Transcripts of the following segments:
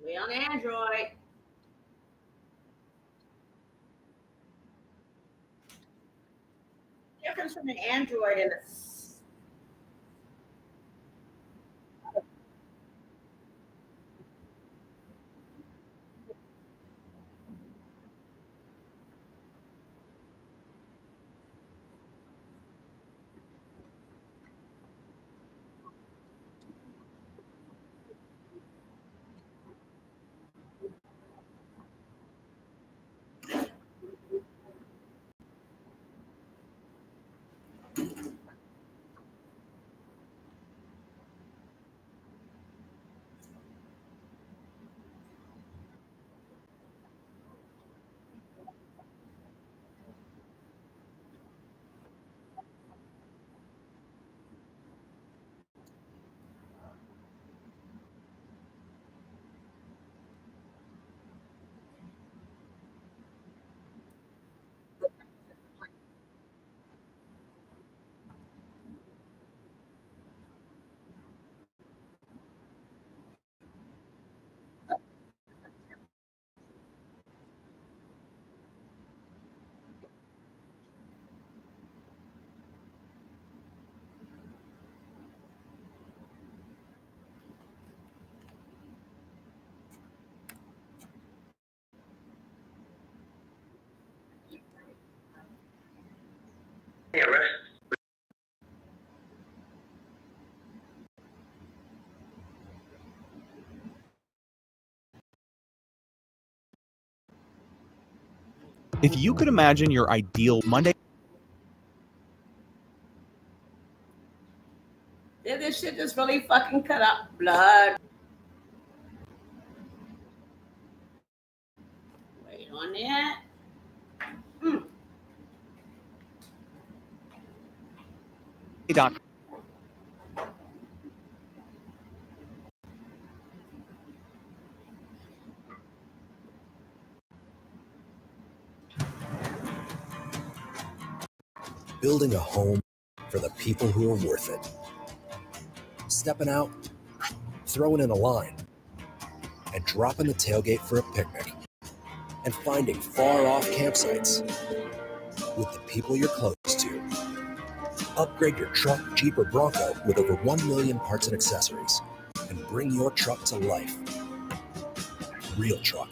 We on Android. Difference from an Android and a If you could imagine your ideal Monday. Did this shit just really fucking cut up blood? Wait on that. Doc. Building a home for the people who are worth it. Stepping out, throwing in a line, and dropping the tailgate for a picnic. And finding far-off campsites with the people you're close to. Upgrade your truck, Jeep, or Bronco with over 1 million parts and accessories. And bring your truck to life. Real truck.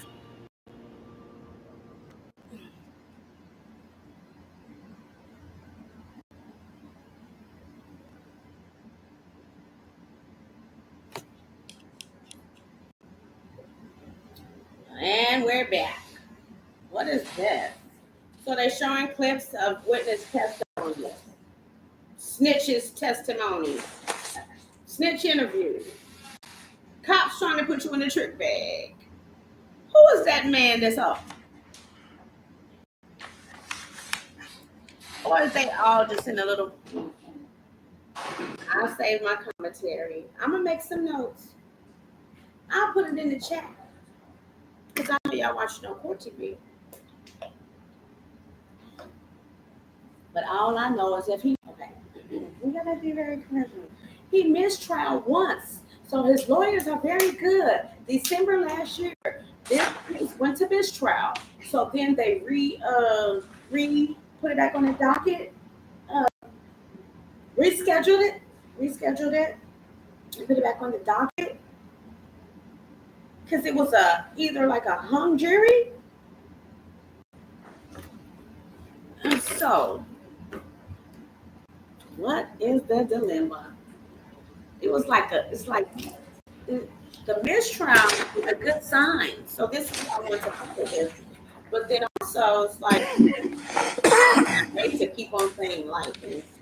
And we're back. What is this? So they're showing clips of witness testimony, snitches testimony, snitch interview, cops trying to put you in a trick bag. Who is that man that's up? Or is they all just in a little... I'll save my commentary. I'm going to make some notes. I'll put it in the chat because I know y'all watch no court TV. But all I know is if he, okay, we gotta be very careful. He missed trial once, so his lawyers are very good. December last year, this case went to mistrial. So then they put it back on the docket, uh, rescheduled it, and put it back on the docket because it was either like a hung jury. And so, what is the dilemma? It's like the mistrial is a good sign. So this is how I want to look at this. But then also, it's like way to keep on saying life.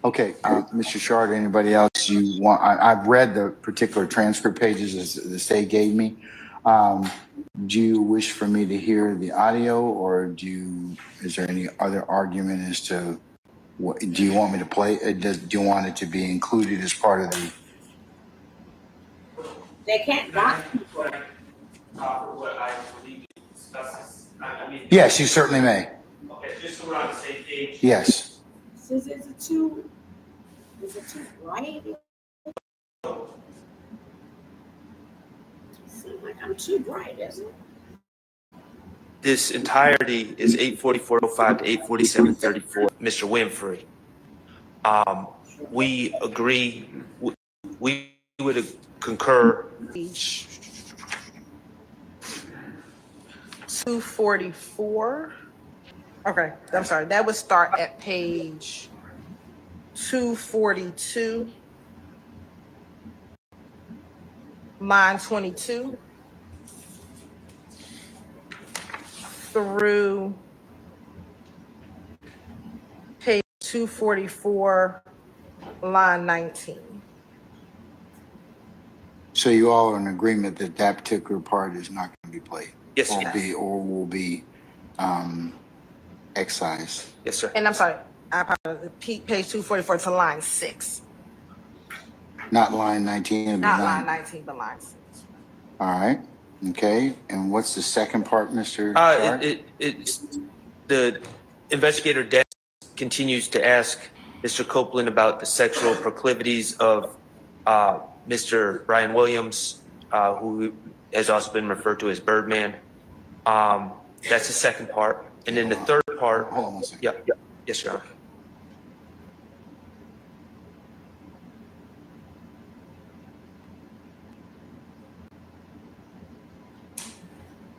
Okay, Mr. Shard, anybody else you want? I've read the particular transcript pages as the state gave me. Do you wish for me to hear the audio, or is there any other argument as to what? Do you want me to play? Do you want it to be included as part of the? They can't dock people. What I believe discusses. Yes, you certainly may. Okay, just so we're on the same page. Yes. Is it too bright? Seems like I'm too bright, isn't it? This entirety is 844.05 to 847.34. Mr. Winfrey. We agree. We would concur. 244. Okay, I'm sorry. That would start at page 242, line 22, through page 244, line 19. So you all are in agreement that that particular part is not going to be played? Yes, or sir. will be excised. Yes, sir. And I'm sorry, I apologize. Page 244 to line 6. Not line 19. Not line 19, but line 6. All right. Okay. And what's the second part, Mr. Sharp? It's the investigator Dennis continues to ask Mr. Copeland about the sexual proclivities of Mr. Brian Williams, who has also been referred to as Birdman. That's the second part. And then the third part. Hold on one second. Yeah. Yes, Your Honor.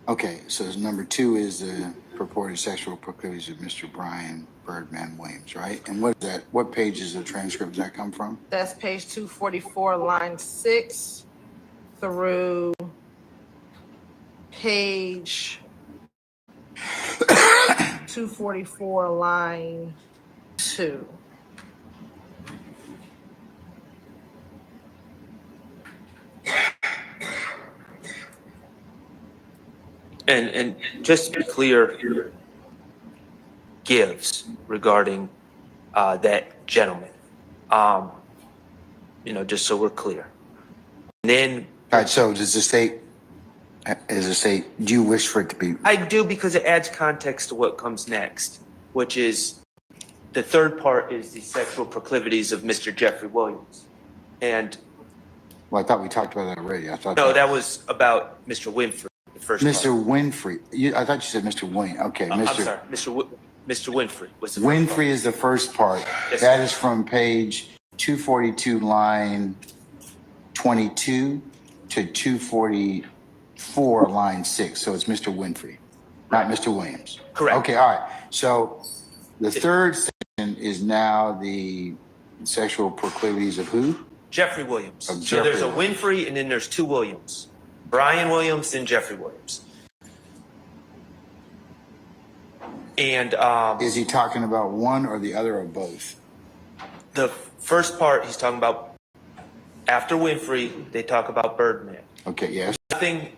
Okay. So number 2 is the purported sexual proclivities of Mr. Brian Birdman Williams, right? And what is that? What pages of transcript does that come from? That's page 244, line 6 through page 244, line 2. And just to be clear, gives regarding that gentleman, just so we're clear. And then All right. So does the state, do you wish for it to be? I do, because it adds context to what comes next, which is the third part is the sexual proclivities of Mr. Jeffrey Williams. And Well, I thought we talked about that already. I thought. no, that was about Mr. Winfrey, the first Mr. part. Winfrey. I thought you said Mr. Wayne. Okay. I'm sorry, Mr. Winfrey was the first Winfrey part. is the first part. Yes, That sir. is from page 242, line 22 to 244, line 6. So it's Mr. Winfrey, not Mr. Williams. Correct. Okay, all right. So the third section is now the sexual proclivities of who? Jeffrey Williams. Of So there's a Jeffrey. Winfrey and then there's 2 Williams. Brian Williams and Jeffrey Williams. And Is he talking about one or the other or both? the first part, he's talking about after Winfrey, they talk about Birdman. Okay, yes.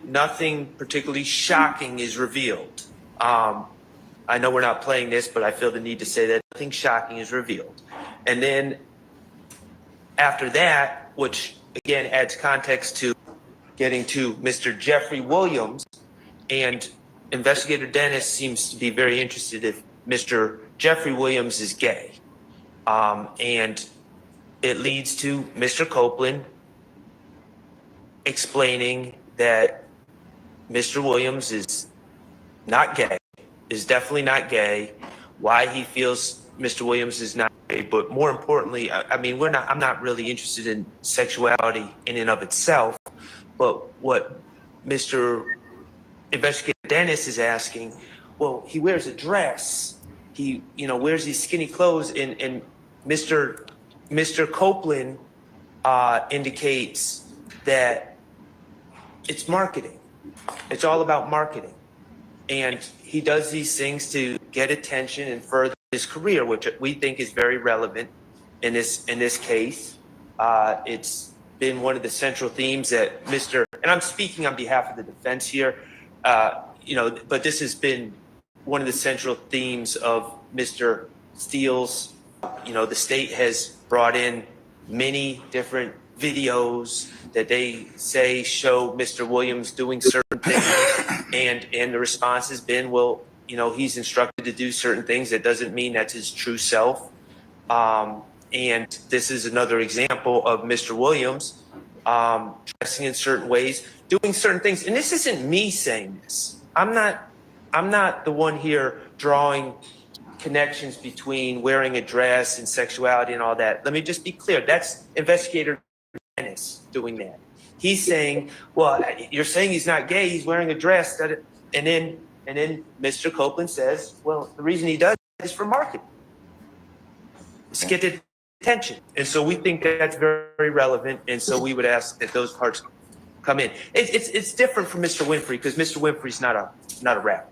Nothing particularly shocking is revealed. I know we're not playing this, but I feel the need to say that nothing shocking is revealed. And then after that, which again adds context to getting to Mr. Jeffrey Williams, and Investigator Dennis seems to be very interested if Mr. Jeffrey Williams is gay. And it leads to Mr. Copeland explaining that Mr. Williams is not gay, is definitely not gay, why he feels Mr. Williams is not gay, but more importantly, I mean, I'm not really interested in sexuality in and of itself, but what Mr. Investigator Dennis is asking, well, he wears a dress, he, wears these skinny clothes, and Mr. Copeland indicates that it's marketing. It's all about marketing. And he does these things to get attention and further his career, which we think is very relevant in this case. It's been one of the central themes that and I'm speaking on behalf of the defense here, but this has been one of the central themes of Mr. Steele's. The state has brought in many different videos that they say show Mr. Williams doing certain things, and the response has been, well, he's instructed to do certain things. That doesn't mean that's his true self. And this is another example of Mr. Williams dressing in certain ways, doing certain things. And this isn't me saying this. I'm not the one here drawing connections between wearing a dress and sexuality and all that. Let me just be clear. That's Investigator Dennis doing that. He's saying, well, you're saying he's not gay, he's wearing a dress. And then Mr. Copeland says, well, the reason he does it is for marketing. Let's get the attention. And so we think that's very, very relevant. And so we would ask that those parts come in. It's different from Mr. Winfrey, because Mr. Winfrey's not a rapper.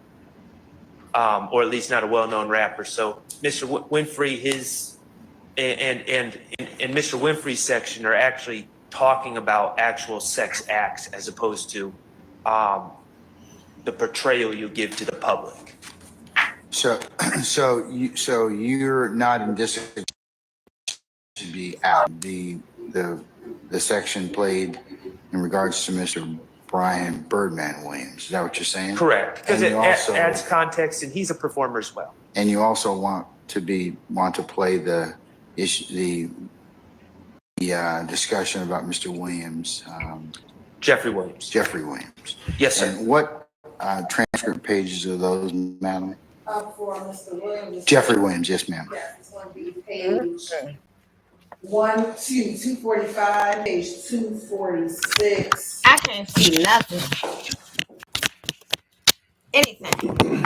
Or at least not a well-known rapper. So Mr. Winfrey, his and Mr. Winfrey's section are actually talking about actual sex acts as opposed to the portrayal you give to the public. So you're not in district to be out. The section played in regards to Mr. Brian Birdman Williams. Is that what you're saying? Correct, because it adds context, and he's a performer as well. And you also want to play the discussion about Mr. Williams. Jeffrey Williams. Jeffrey Williams. Yes, sir. And what transcript pages are those, madam? For Mr. Williams. Jeffrey Williams, yes, ma'am. Yes, it's going to be page 245, page 246. I can't see nothing. Anything.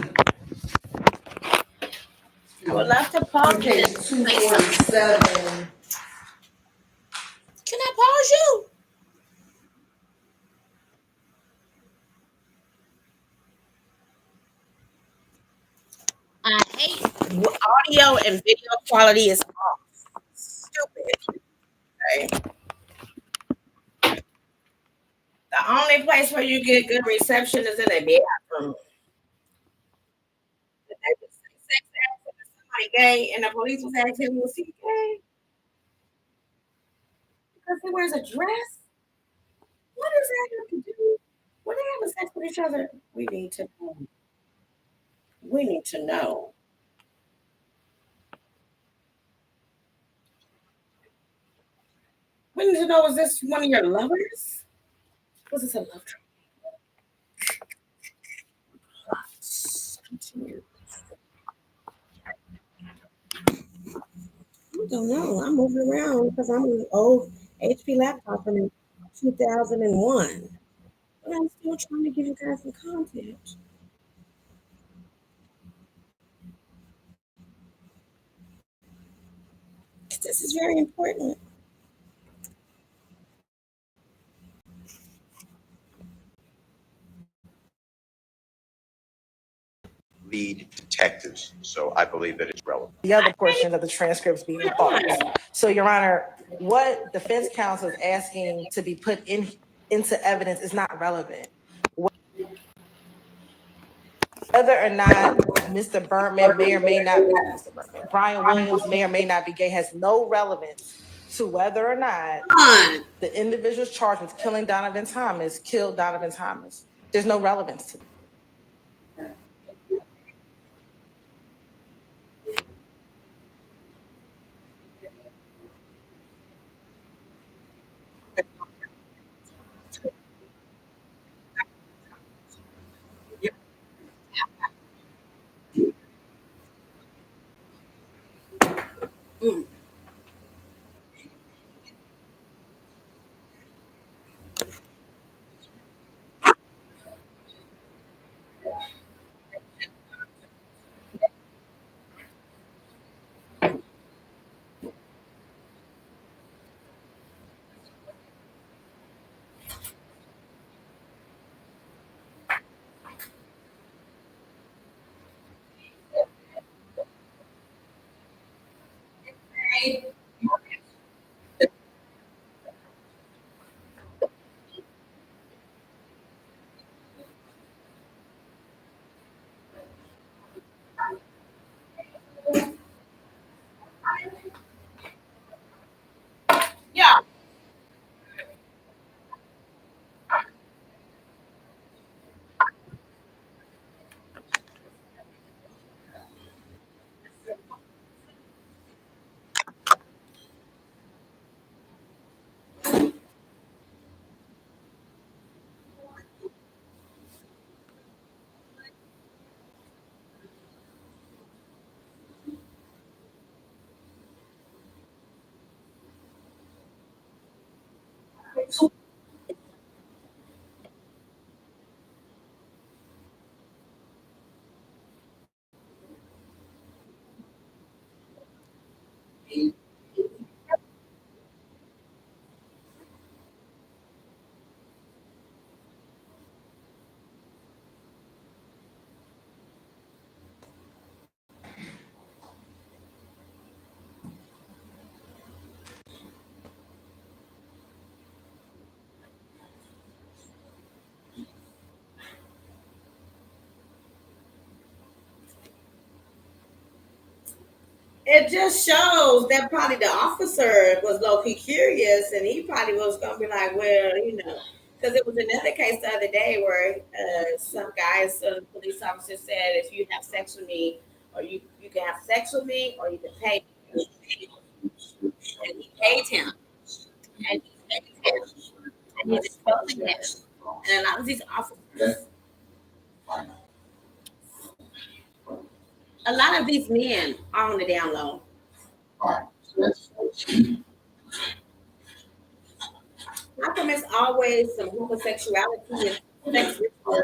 I would love to pause Page it. 247. Can I pause you? I hate audio and video quality is off. Stupid. Okay. The only place where you get good reception is in a bathroom. If they would say sex acts and somebody gay and the police was asking him, was he gay? Because he wears a dress? What does that have to do? When they having sex with each other, we need to know. We need to know. We need to know, is this one of your lovers? Was this a love triangle? Continue. I don't know. I'm moving around because I'm an old HP laptop from 2001. But I'm still trying to give you guys some content. This is very important. Lead detectives, so I believe that it's relevant. The other portion of the transcripts being paused. So, Your Honor, what defense counsel is asking to be put into evidence is not relevant. Whether or not Mr. Birdman may or may not be, Brian Williams may or may not be gay has no relevance to whether or not Come on. the individuals charged with killing Donovan Thomas killed Donovan Thomas. There's no relevance to that. Mm. Yeah. It just shows that probably the officer was low key curious, and he probably was gonna be like, well, because it was another case the other day where some guys, police officer said, if you have sex with me, or you can have sex with me, or you can pay me. And he paid him, and he paid him, and he's exposing him. And a lot of these officers, a lot of these men are on the down low. How come it's always some homosexuality and sex rituals?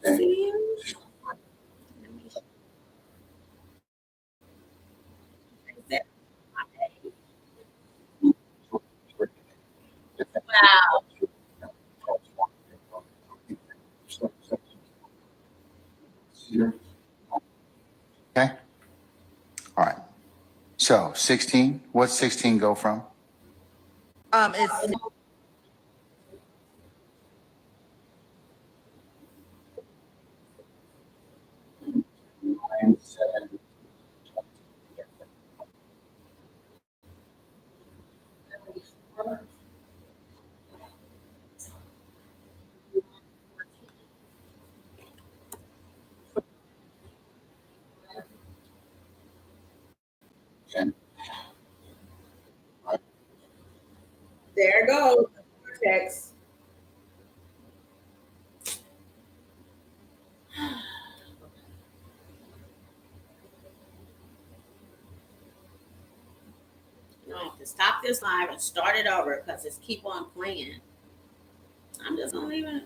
See? Wow. Okay. All right. So 16, what's 16 go from? It's There goes text. I have to stop this live and start it over because it's keep on playing. I'm just gonna leave it.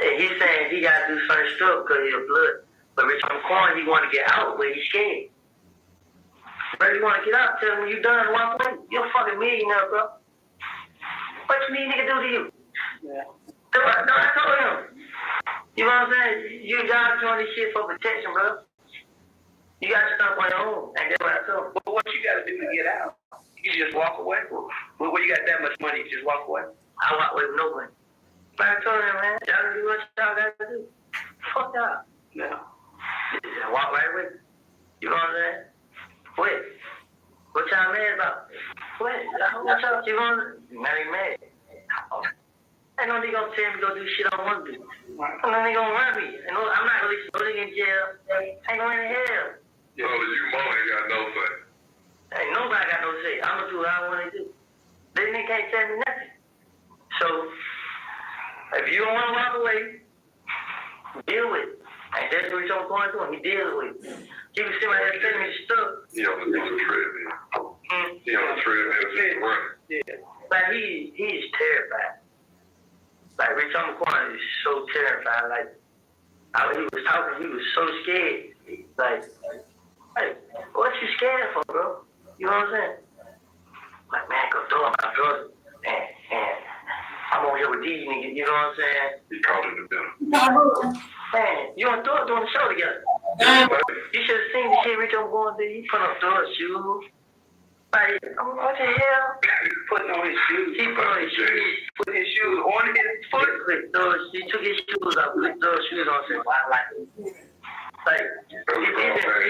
And he's saying he got to do certain stuff because of your blood. But Rich Corn, he want to get out, but he's scared. Bro, you want to get out? Tell him when you done, walk away. You're a fucking millionaire, bro. What you need nigga do to you? Yeah. No, I told him. You know what I'm saying? You guys doing this shit for protection, bro. You got to stop on your own. And that's what I told him. But what you got to do to get out? You just walk away? Well, you got that much money, you just walk away? I walk away with no money. But I told him, man, y'all do what y'all got to do. Fuck y'all. No. Just walk right away. You know what I'm saying? Wait. What y'all mad about? Wait. What y'all, you gonna mad? Ain't no nigga gonna tell me to go do shit I don't want to do. Ain't no nigga gonna run me. I'm not releasing no nigga in jail. Ain't going to hell. So you mom ain't got no say. Ain't nobody got no say. I'm gonna do what I want to do. This nigga can't tell me nothing. So, if you don't want to walk away, deal with it. And that's what he's going through. He deals with it. You can see my head telling me stuff. He on the treadmill. He on the treadmill just running. Yeah. Like he's terrified. Like Rich on the corner is so terrified. Like he was talking, he was so scared. Like, what you scared for, bro? You know what I'm saying? Like, man, go throw my brother. And I'm on here with these niggas, you know what I'm saying? He called it the dinner. Man, you on Thor doing the show together. You should have seen the shit Rich on going through. He put on Thor's shoes. Like, what the hell? Putting on his shoes. He put on his shoes. Put his shoes on his foot. He took his shoes off, put those shoes on, said, why like he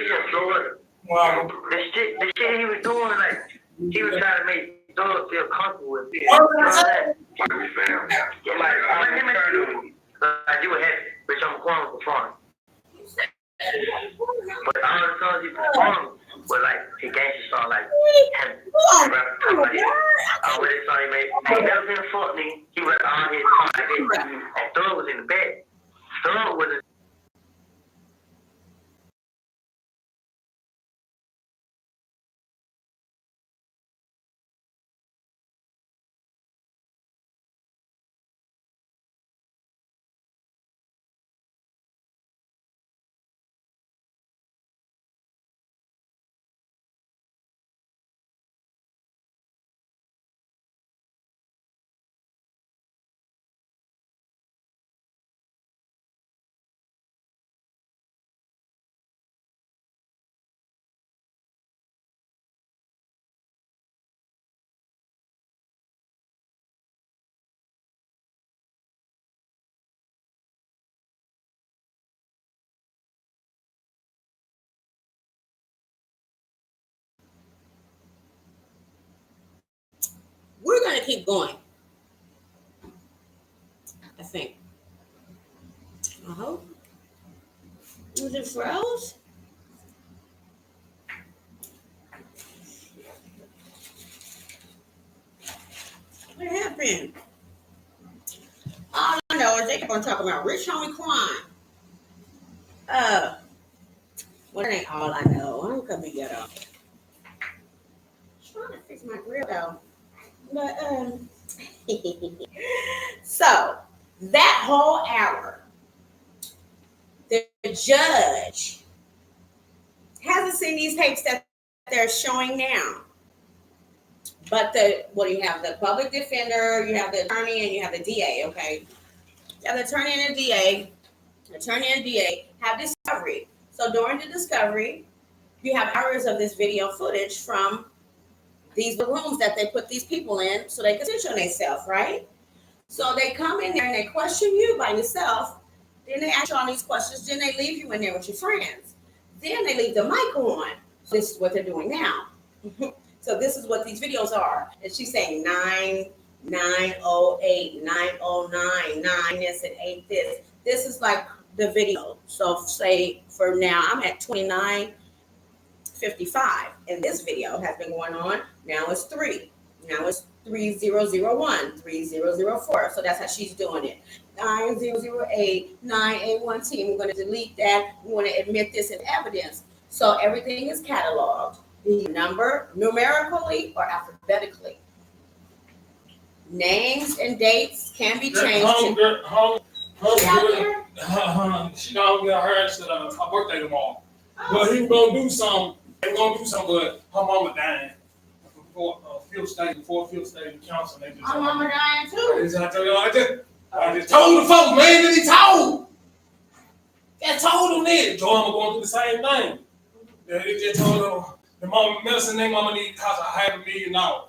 just Florida. Wow. The shit he was doing, like, he was trying to make Thor feel comfortable with it. You know what I'm saying? Like we family. Like you were happy, Rich on the corner performing. But all the songs he performed were like his gangster song, like what his song he made. He never been a fuck nigga. He read all his songs like that. And Thor was in the back. Thor was a We're going to keep going. I think. I hope. Was it froze? What happened? All I know is they keep on talking about Rich Homie Quan. Well, that ain't all I know. I'm gonna be ghetto. Trying to fix my grill though. But so that whole hour, the judge hasn't seen these tapes that they're showing now. But what do you have? The public defender, you have the attorney, and you have the DA, okay? You have the attorney and the DA. The attorney and the DA have discovery. So during the discovery, you have hours of this video footage from these rooms that they put these people in so they can snitch on themselves, right? So they come in there and they question you by yourself. Then they ask you all these questions. Then they leave you in there with your friends. Then they leave the mic on. So this is what they're doing now. So this is what these videos are. And she's saying 908, 909, 9 this and 8 this. This is like the video. So say for now, I'm at 29:55. And this video has been going on. Now it's 3. Now it's 3001, 3004. So that's how she's doing it. 9008, 981 team. We're going to delete that. We want to admit this in evidence. So everything is cataloged. The number numerically or alphabetically. Names and dates can be That changed. She gonna get her birthday tomorrow. But he was gonna do something. They were gonna do something, but her mama dying. Fourth fifth state council. They just My mama dying too. I just told the folks, man, that he told. Just told them that. Joy going through the same thing. They just told them the mama medicine they mama need cost $500,000.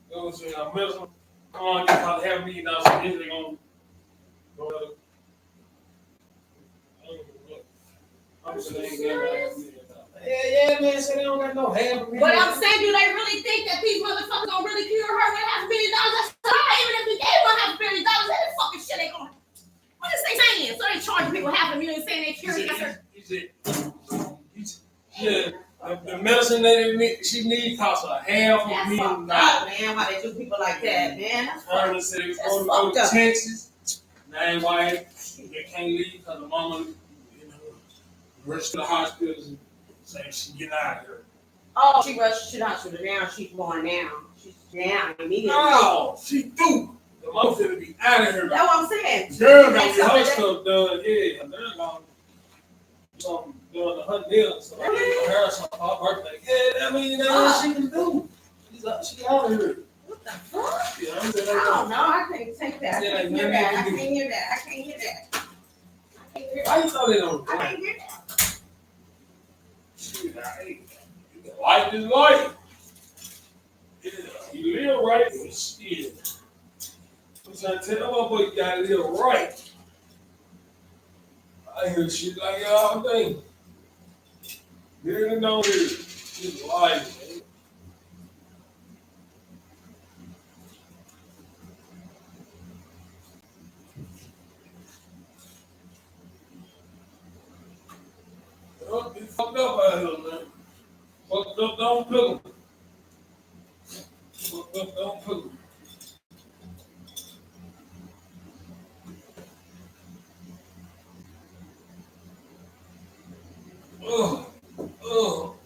It was medicine. Come on, you cost $500,000. So they gonna go to. I'm serious? Yeah, man. So they don't got no $500,000. But I'm saying, do they really think that these motherfuckers gonna really cure her with $500,000? That's a lie. Even if we gave her $500,000, that fucking shit ain't gonna. What is they saying? So they charging people $500,000 saying they cure cancer? Yeah, the medicine that she need costs $500,000. Man, why they do people like that, man? That's Go to Texas. Now why they can't leave because the mama, rushed to the hospital and saying she getting out of here. Oh, she rushed to the hospital. Now she's going down. She's down immediately. No, she do. The mother finna be out of here. That's what I'm saying. Girl, got her stuff done. Yeah, they're gonna something doing her nails. So her something for her birthday. Yeah, I mean that's what she can do. She out of here. What the fuck? Yeah, I don't know. I can't take that. I can't hear that. I can't hear that. I can't hear that. Why you thought they don't? I can't hear that. Shit, life is life. Yeah, you live right, but shit. I'm trying to tell my boy you gotta live right. I hear shit like that all day. Here and down here. It's life, man. Don't be fucked up out here, man. Fucked up, don't cook them. Fucked up, don't cook them. Oh, oh.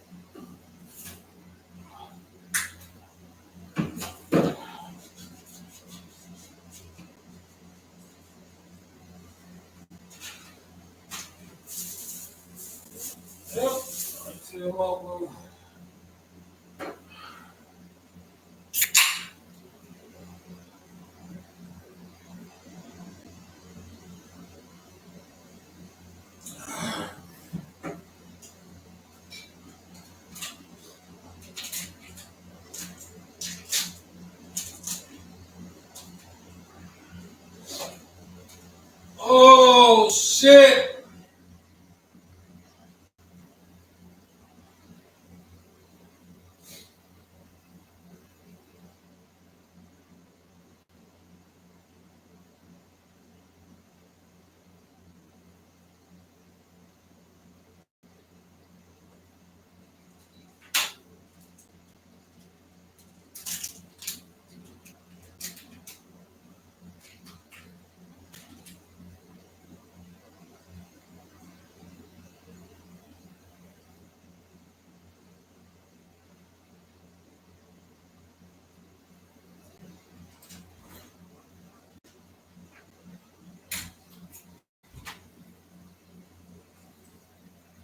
Yep, I tell my boy. Oh shit!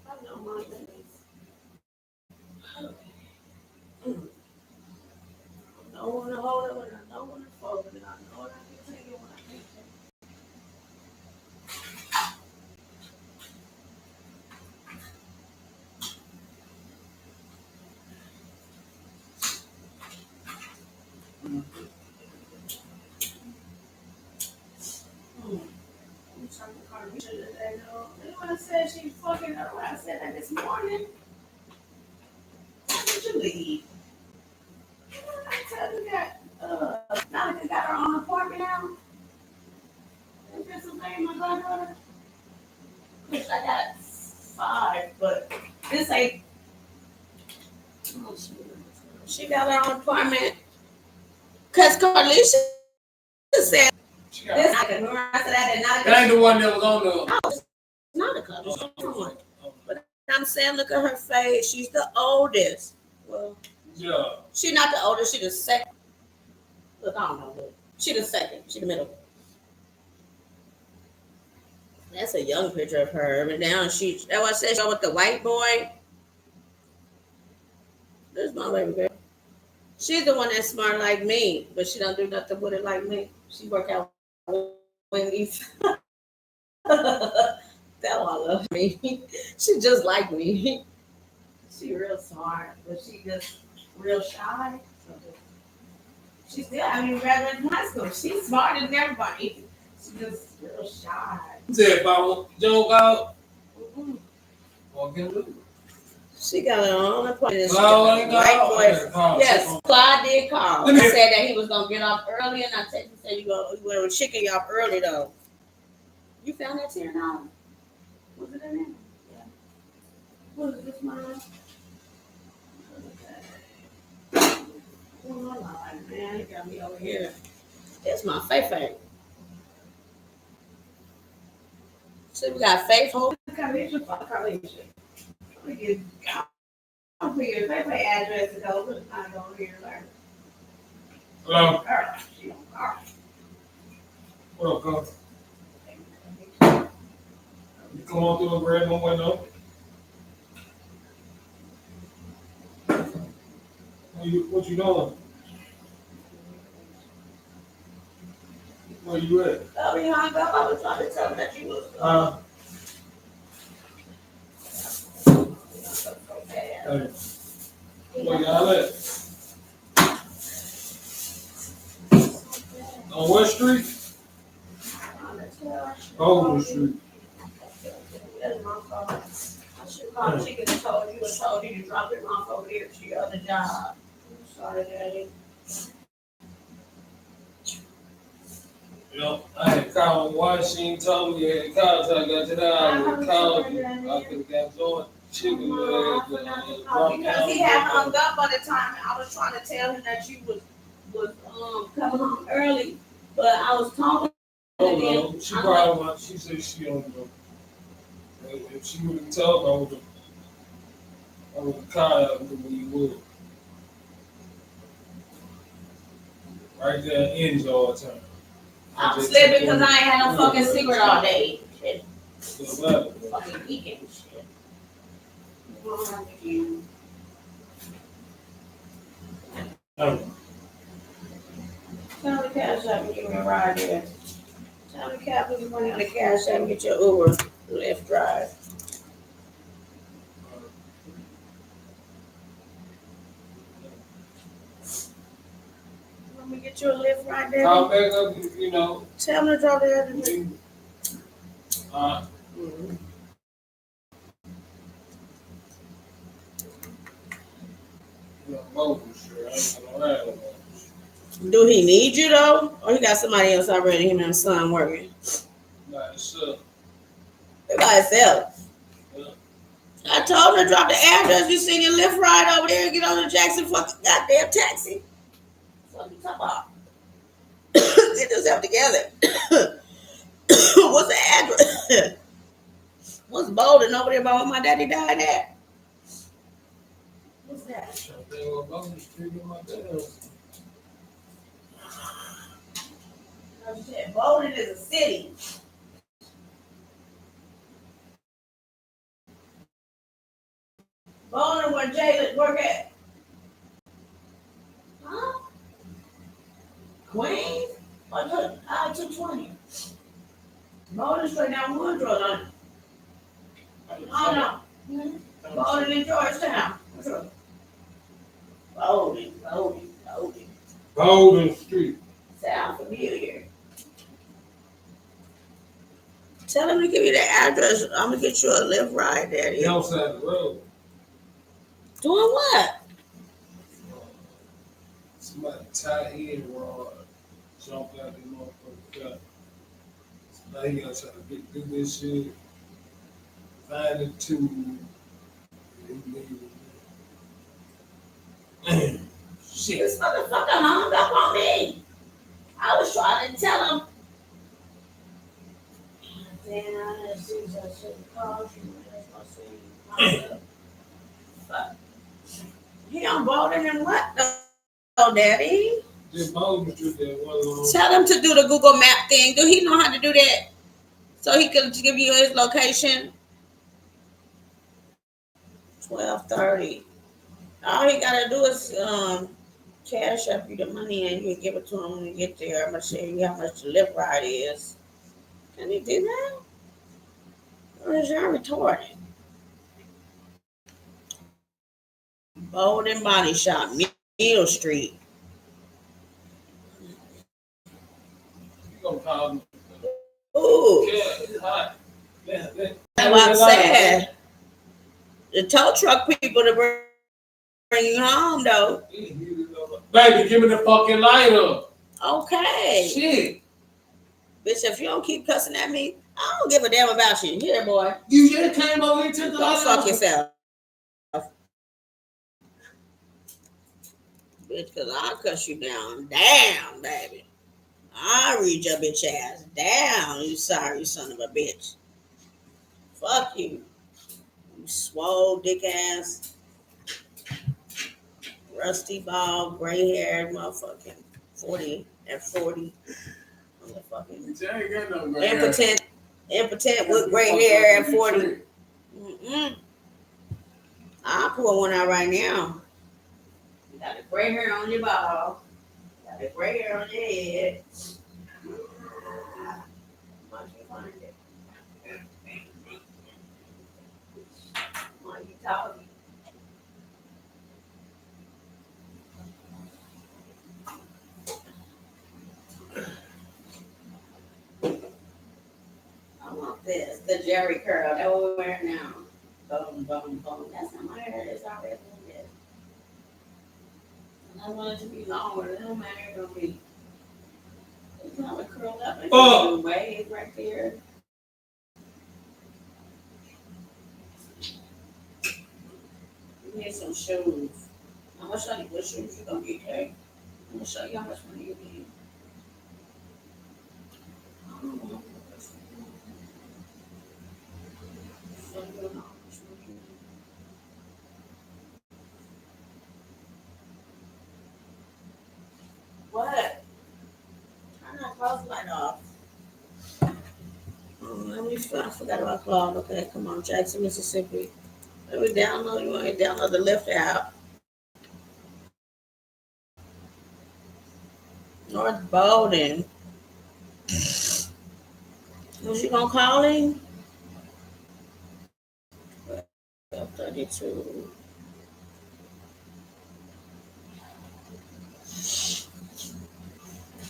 I know my goodness. I don't want to hold it when I don't want to fold it. I know what I can take it when I can take it. I'm trying to call her today, though. Anyone said she fucking her when I said that this morning? Why did you leave? I tell you that Monica got her own apartment now. In Pennsylvania, my granddaughter. Which I got 5, but this ain't. She got her own apartment. Cause Carlisha said this. Remember I said I did not. That ain't the one that was on the. No, it's not a couple. But I'm saying, look at her face. She's the oldest. Well, Yeah. she's not the oldest. She's the second. Look, I don't know. Look. She the second. She the middle. That's a young picture of her. But now that I said she with the white boy. There's my baby girl. She's the one that's smart like me, but she don't do nothing with it like me. She work out Wendy's. That one love me. She just like me. She real smart, but she just real shy. So she still haven't graduated from high school. She's smarter than everybody. She just real shy. Said about Joe out. Mm-hmm. Walking with. She got her own appointment. No, I ain't got Right boy. Yes, Clyde did call. He said that he was gonna get off early, and I texted him said you were chicken you off early though. You found that $10? Was it in there? Yeah. Was it this mine? Oh my Lord, man, you got me over here. That's my favorite. So we got Faith Hope. Carlisha. We get I'll put your favorite address to go. Look, I go here learn. Hello. She don't call. What up, cuz? You come on through and grab my window. What you doing? Where you at? Oh, you hung up. I was trying to tell him that you was. Hey. Where y'all at? On what street? Golden Street. That's my fault. I should have called Chicken and told you to drop it off over here to your other job. I'm sorry, Daddy. You know, I had called why she ain't told me I had called till I got to that. I would have called you. I could have got going. Chicken Because he had hung up by the time I was trying to tell him that you was coming home early, but I was talking. Oh no, she probably she said she don't know. If she would have told me, I would have called out where you would. Right there in all the time. I'm slipping because I ain't had no fucking secret all day. Shit. Fucking weekend shit. Tell the cash app and give me a ride there. Tell the cab put your money on the cash app and get your Uber Lyft drive. Let me get you a Lyft right there. Call back up, you know. Tell them to drop the other. Do he need you though? Or he got somebody else already, him and his son working? By himself. By himself. Yeah. I told him to drop the address. You seen your Lyft ride over there and get on the Jackson fucking goddamn taxi. What you talking about? Get yourself together. What's the address? What's Bolden over there about when my daddy died at? What's that? You said Bolden is a city. Bolden where Jalen work at? Huh? Queens? I 220. Bolden straight down Woodrow, don't it? Oh no. Bolden in Georgetown. Golden Street. Sound familiar. Tell him to give you the address. I'm gonna get you a Lyft ride, Daddy. Outside the road. Doing what? Somebody tied in rod, jumped out the motherfucking car. Now he gotta try to do this shit. Find the two. Shit, this motherfucker hung up on me. I was trying to tell him. Damn, I should have called you. He on Bolden and what though, Daddy? Just Bowden Street there was Tell him to do the Google Map thing. Do he know how to do that? So he can give you his location. 12:30. All he gotta do is cash up you the money and you give it to him when you get there. I'm gonna show you how much the lift ride is. Can he do that? Or is y'all retarded? Bowden Body Shop, Mill Street. you gonna call me. Ooh, Yeah, it's hot. Yeah. that's what I'm saying. The tow truck people to bring you home though. Baby, give me the fucking lighter. Okay. Shit. Bitch, if you don't keep cussing at me, I don't give a damn about you. Here, boy. You just came over here to the Go lighter. fuck yourself. Bitch, cause I'll cuss you down. Damn, baby. I'll read your bitch ass down, you sorry son of a bitch. Fuck you. You swole dick ass, rusty ball, gray haired motherfucking 40 at 40. Motherfucking Ain't got no gray hair. impotent with gray hair at 40. I'll pull one out right now. You got a gray hair on your ball. You got a gray hair on your head. Why you talking? I want this, the Jerry curl that we're wearing now. Boom, boom, boom. That's how my hair is already. And I want it to be longer. It don't matter if it'll be. It's not like curled up. It's a wave right there. You need some shoes. I'm gonna show you what shoes you're gonna get, okay? I'm gonna show you how much money you need. I don't know. So you don't know how much money you need. What? Turn that clothes light off. I forgot about Claude. Okay, come on, Jackson, Mississippi. Let me download. You want me to download the Lyft app? North Bowden. Was you gonna call him? 32.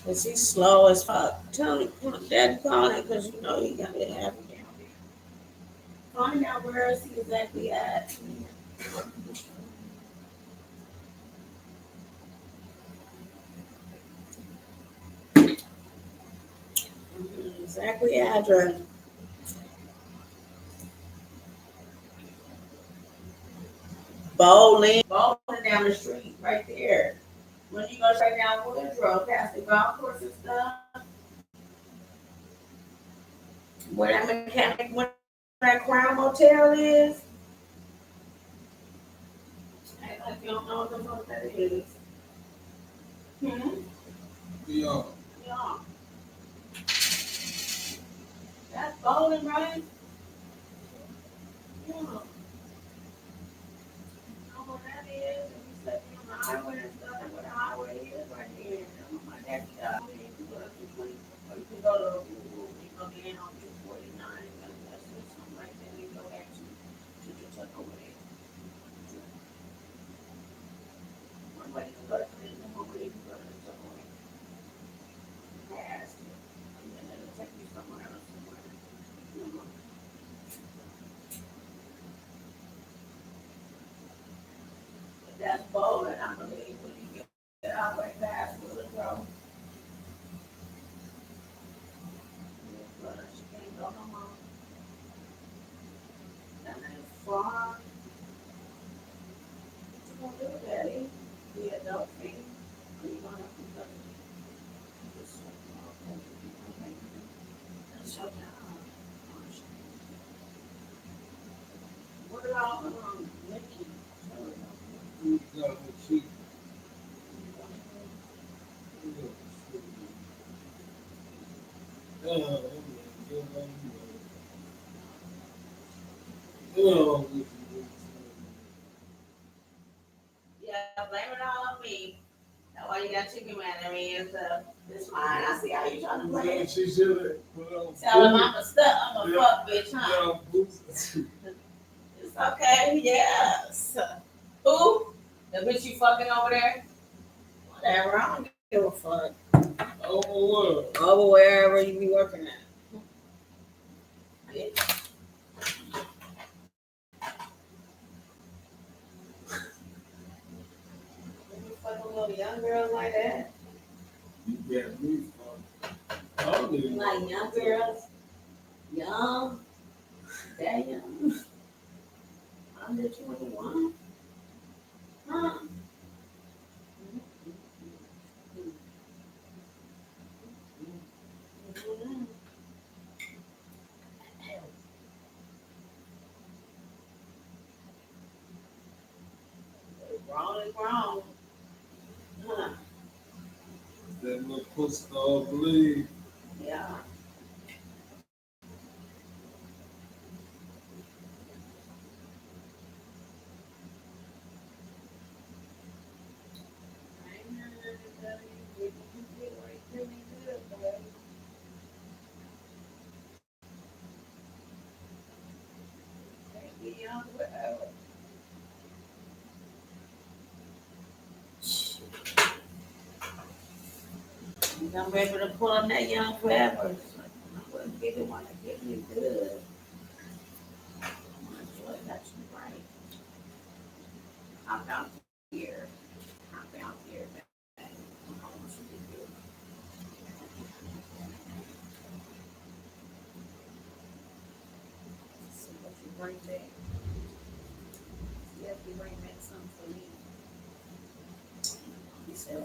Cause he's slow as fuck. Tell him, Dad, call him because you know he got to have him down there. Find out where is he exactly at. Exactly address. Bowling down the street, right there. When you go straight down Woodrow, past the golf course and stuff, where that mechanic, where that Crown Motel is. Act like you don't know what the fuck that is. Yeah. Yeah. That's bowling, right? Yeah. Know what that is? And you said you on the highway and stuff, that's where the highway is right here. My dad's got you can go to 220, or you can go to you go in on 249, that's just something like that, and you go back to Kentucky over there. One way you can go to Clinton, one way you can go to Kentucky. Past it. And then it'll take you somewhere else somewhere. That's bowling, I believe, when you get out way past Woodrow. But she can't go no more. And then far. What you gonna do, Daddy? Be a adult thing? Or you gonna have to go? That's your job. What about Mickey? Yeah, blame it all on me. That's why you got chicken mad at me and stuff. It's fine. I see how you trying to play it. She should have put on. Tell him I'm a stuck. I'm a Yeah. fuck bitch, huh? It's okay. Yes. Who? The bitch you fucking over there? Whatever. I don't give a fuck. Over what? Over wherever you be working at. Bitch. You fucking little young girls like that? You got me fucked. You like young girls? Young? That young? Under 21? Huh? Wrong is wrong. Huh? That little pussy dog bleed. Yeah. I'm able to pull up that young forever. I wouldn't get it, want to get me good. I got you right. I found here. I found here. See what you bring back. See if you bring back something for me. You said.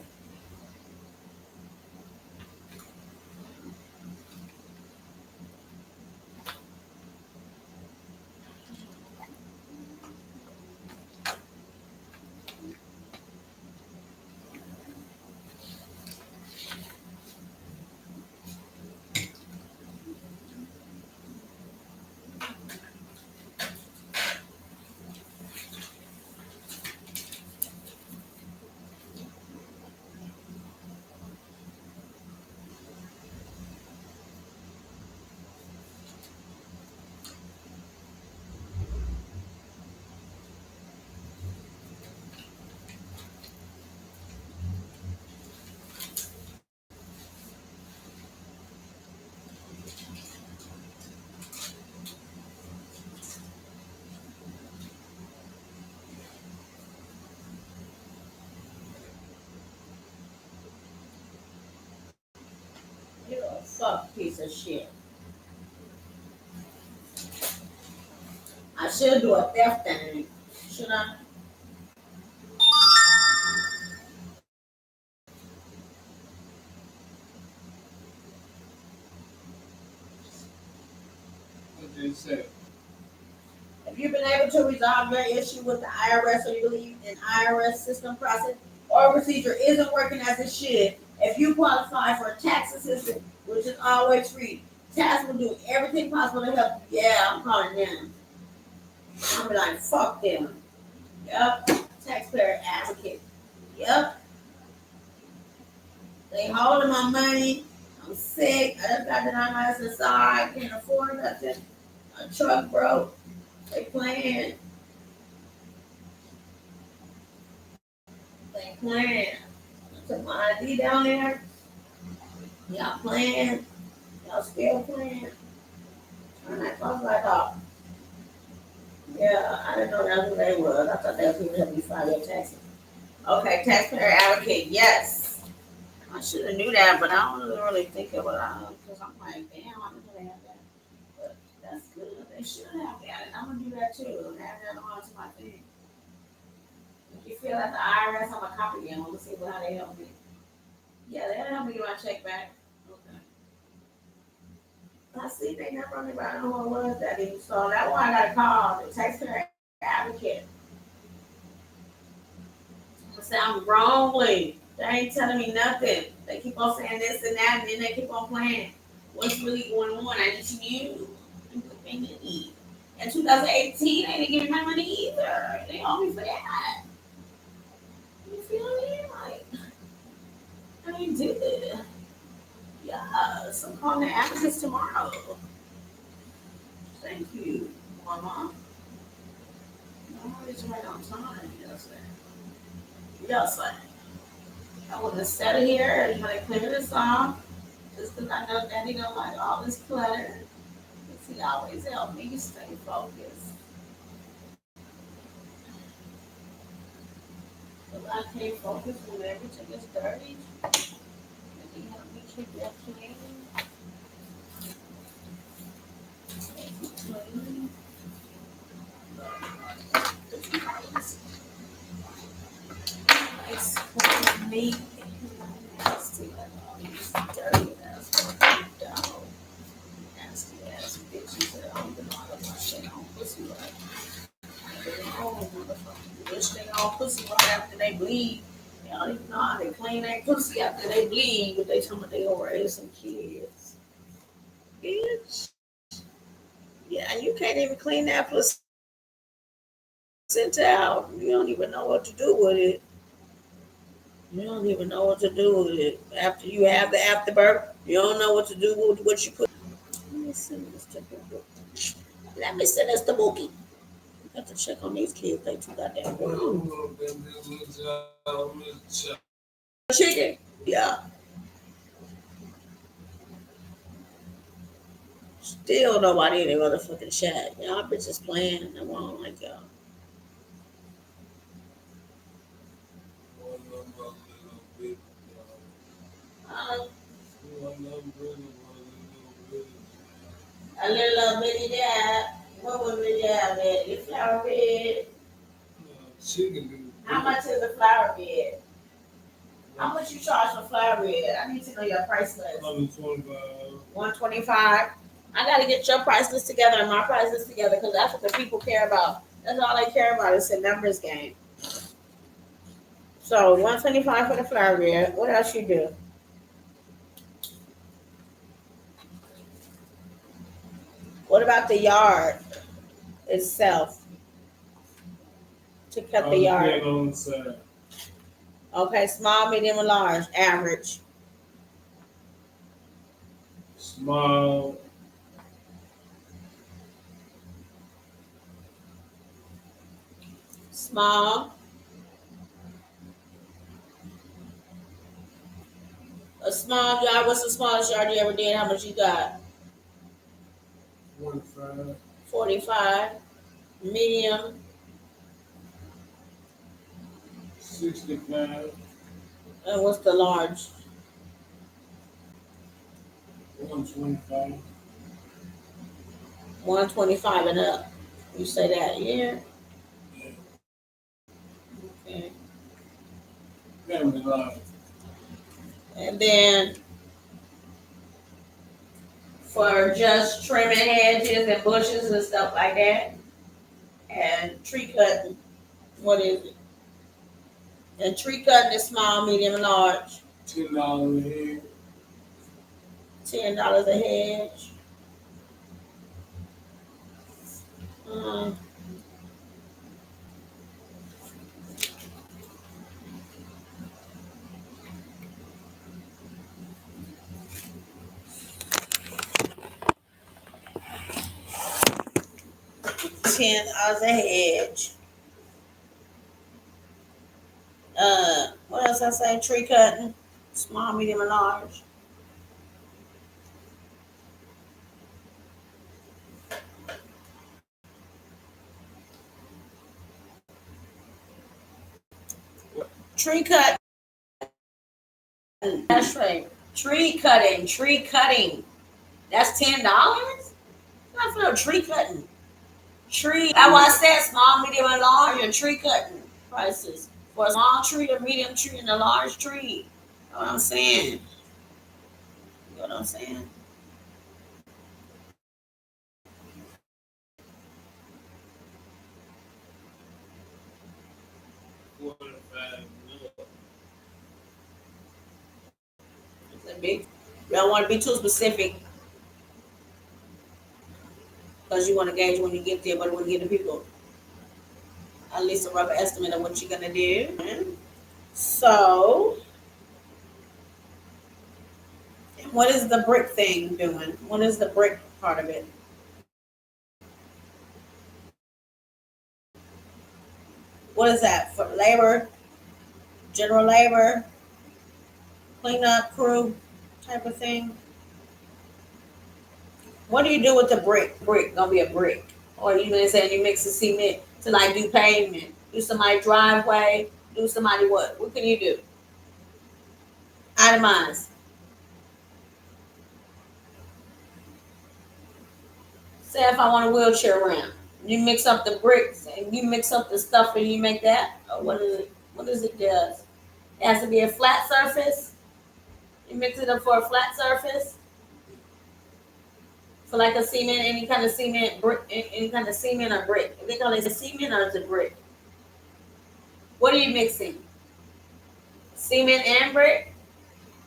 You're a fuck piece of shit. I should do a theft thing. Should I? What did you say? Have you been able to resolve your issue with the IRS, or you believe an IRS system process or procedure isn't working as it should? If you qualify for a tax assistance, which is always free, tax will do everything possible to help you. Yeah, I'm calling them. I'm be like, fuck them. Yep. Taxpayer advocate. Yep. They holding my money. I'm sick. I just got denied my SSI. I can't afford nothing. My truck broke. They playing. They playing. I took my ID down there. Y'all playing. Y'all still playing. Turn that flashlight off. Yeah, I didn't know that's who they was. I thought they were people help you file your taxes. Okay, taxpayer advocate, yes. I should have knew that, but I don't really think of it because I'm like, damn, I didn't know they had that. But that's good. They should have that. And I'm gonna do that too. And add that on to my thing. If you feel like the IRS, I'm gonna copy them. I'm gonna see how they help me. Yeah, they'll help me get my check back. Okay. I see they never really about know who it was that even. So that's why I got to call the taxpayer advocate. I say I'm wrongly. They ain't telling me nothing. They keep on saying this and that, and then they keep on playing. what's really going on. I need to you what they need. In 2018, they didn't give me my money either. They owe me for that. You feel me? Like, I ain't did it. Yes, I'm calling the advocates tomorrow. Thank you, Mama. I'm always right on time. Yes, sir. Yes, sir. I want to settle here and try to clear this off. Just because I know Daddy don't like all this clutter. Because he always helped me stay focused. If I can't focus when everything is dirty, then he help me keep that clean. Clean. It's for me. Nasty, like all these dirty ass dog. Nasty ass bitches that don't even know how to wash their own pussy right. Oh, motherfucker. Wish they all pussy right after they bleed. They don't even know how to clean their pussy after they bleed, but they tell me they gonna raise some kids. Bitch. Yeah, and you can't even clean that placenta out. You don't even know what to do with it. You don't even know what to do with it. After you have the afterbirth, you don't know what to do with what you put. Let me send this to Bookie. Let me send this to Bookie. I have to check on these kids. They too goddamn good. Chicken. Yeah. Still nobody in the motherfucking chat. Y'all bitches playing. I won't like y'all. Um, a little bitty dab. What would we dab at? The flower bed. How much is the flower bed? How much you charge for flower bed? I need to know your price list. 125. I gotta get your price list together and my price list together because that's what the people care about. That's all they care about is a numbers game. So 125 for the flower bed. What else you do? What about the yard itself? To cut the yard. Okay, small, medium, and large. Average. Small. Small. A small yard. What's the smallest yard you ever did? How much you got? 45. 45. Medium. 65. And what's the large? 125. 125 and up. You say that, yeah? Okay. Family life. And then for just trimming hedges and bushes and stuff like that, and tree cutting, what is it? And tree cutting is small, medium, and large. $10 a head. $10 a hedge. $10 a hedge. What else I say? Tree cutting, small, medium, and large. Tree cutting. That's right. Tree cutting. That's $10. Not for no tree cutting. Tree. That's why I said small, medium, and large, and tree cutting prices for a small tree, a medium tree, and a large tree. You know what I'm saying? You know what I'm saying? It's a big. You don't want to be too specific. because you want to gauge when you get there, but when you get the people at least a rough estimate of what you're gonna do. So, what is the brick thing doing? What is the brick part of it? What is that for? Labor, general labor, cleanup crew type of thing? What do you do with the brick? Brick gonna be a brick, or even saying you mix the cement to like do pavement, do somebody driveway, do somebody what? What can you do? Itemize. Say if I want a wheelchair ramp, you mix up the bricks and you mix up the stuff and you make that. Or what is it? What does it does? It has to be a flat surface. You mix it up for a flat surface. For like a cement, any kind of cement, brick, any kind of cement or brick. They call it a cement or is it brick? What are you mixing? Cement and brick,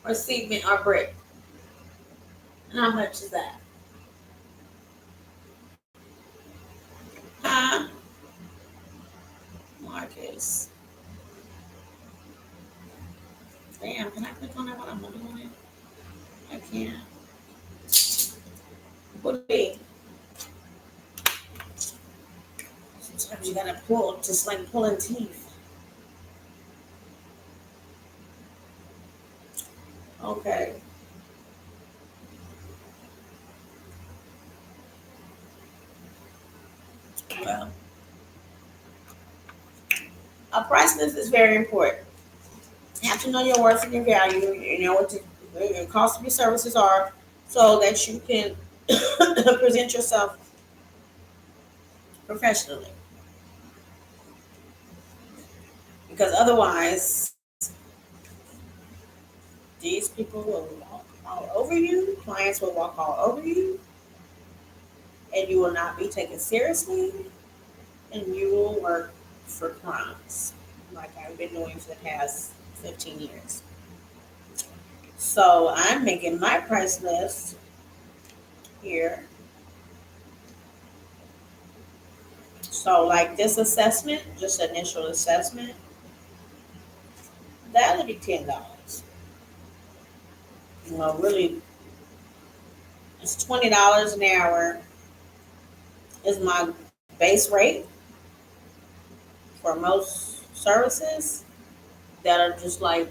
or cement or brick? And how much is that? Huh? Marcus. Damn, can I click on that while I'm doing it? I can't. What do you mean? Sometimes you gotta pull, just like pulling teeth. Okay. Well, a price list is very important. You have to know your worth and your value. You know what the cost of your services are, so that you can present yourself professionally. Because otherwise, these people will walk all over you. Clients will walk all over you, and you will not be taken seriously, and you will work for crumbs, like I've been doing for the past 15 years. So I'm making my price list here. So like this assessment, just initial assessment, that'll be $10. Well, really, it's $20 an hour is my base rate for most services that are just like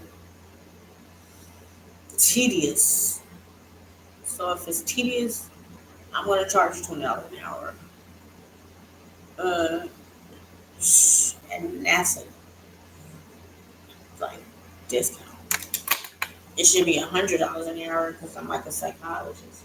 tedious. So if it's tedious, I'm gonna charge you $20 an hour. Uh, and that's it. Like discount. It should be $100 an hour because I'm like a psychologist.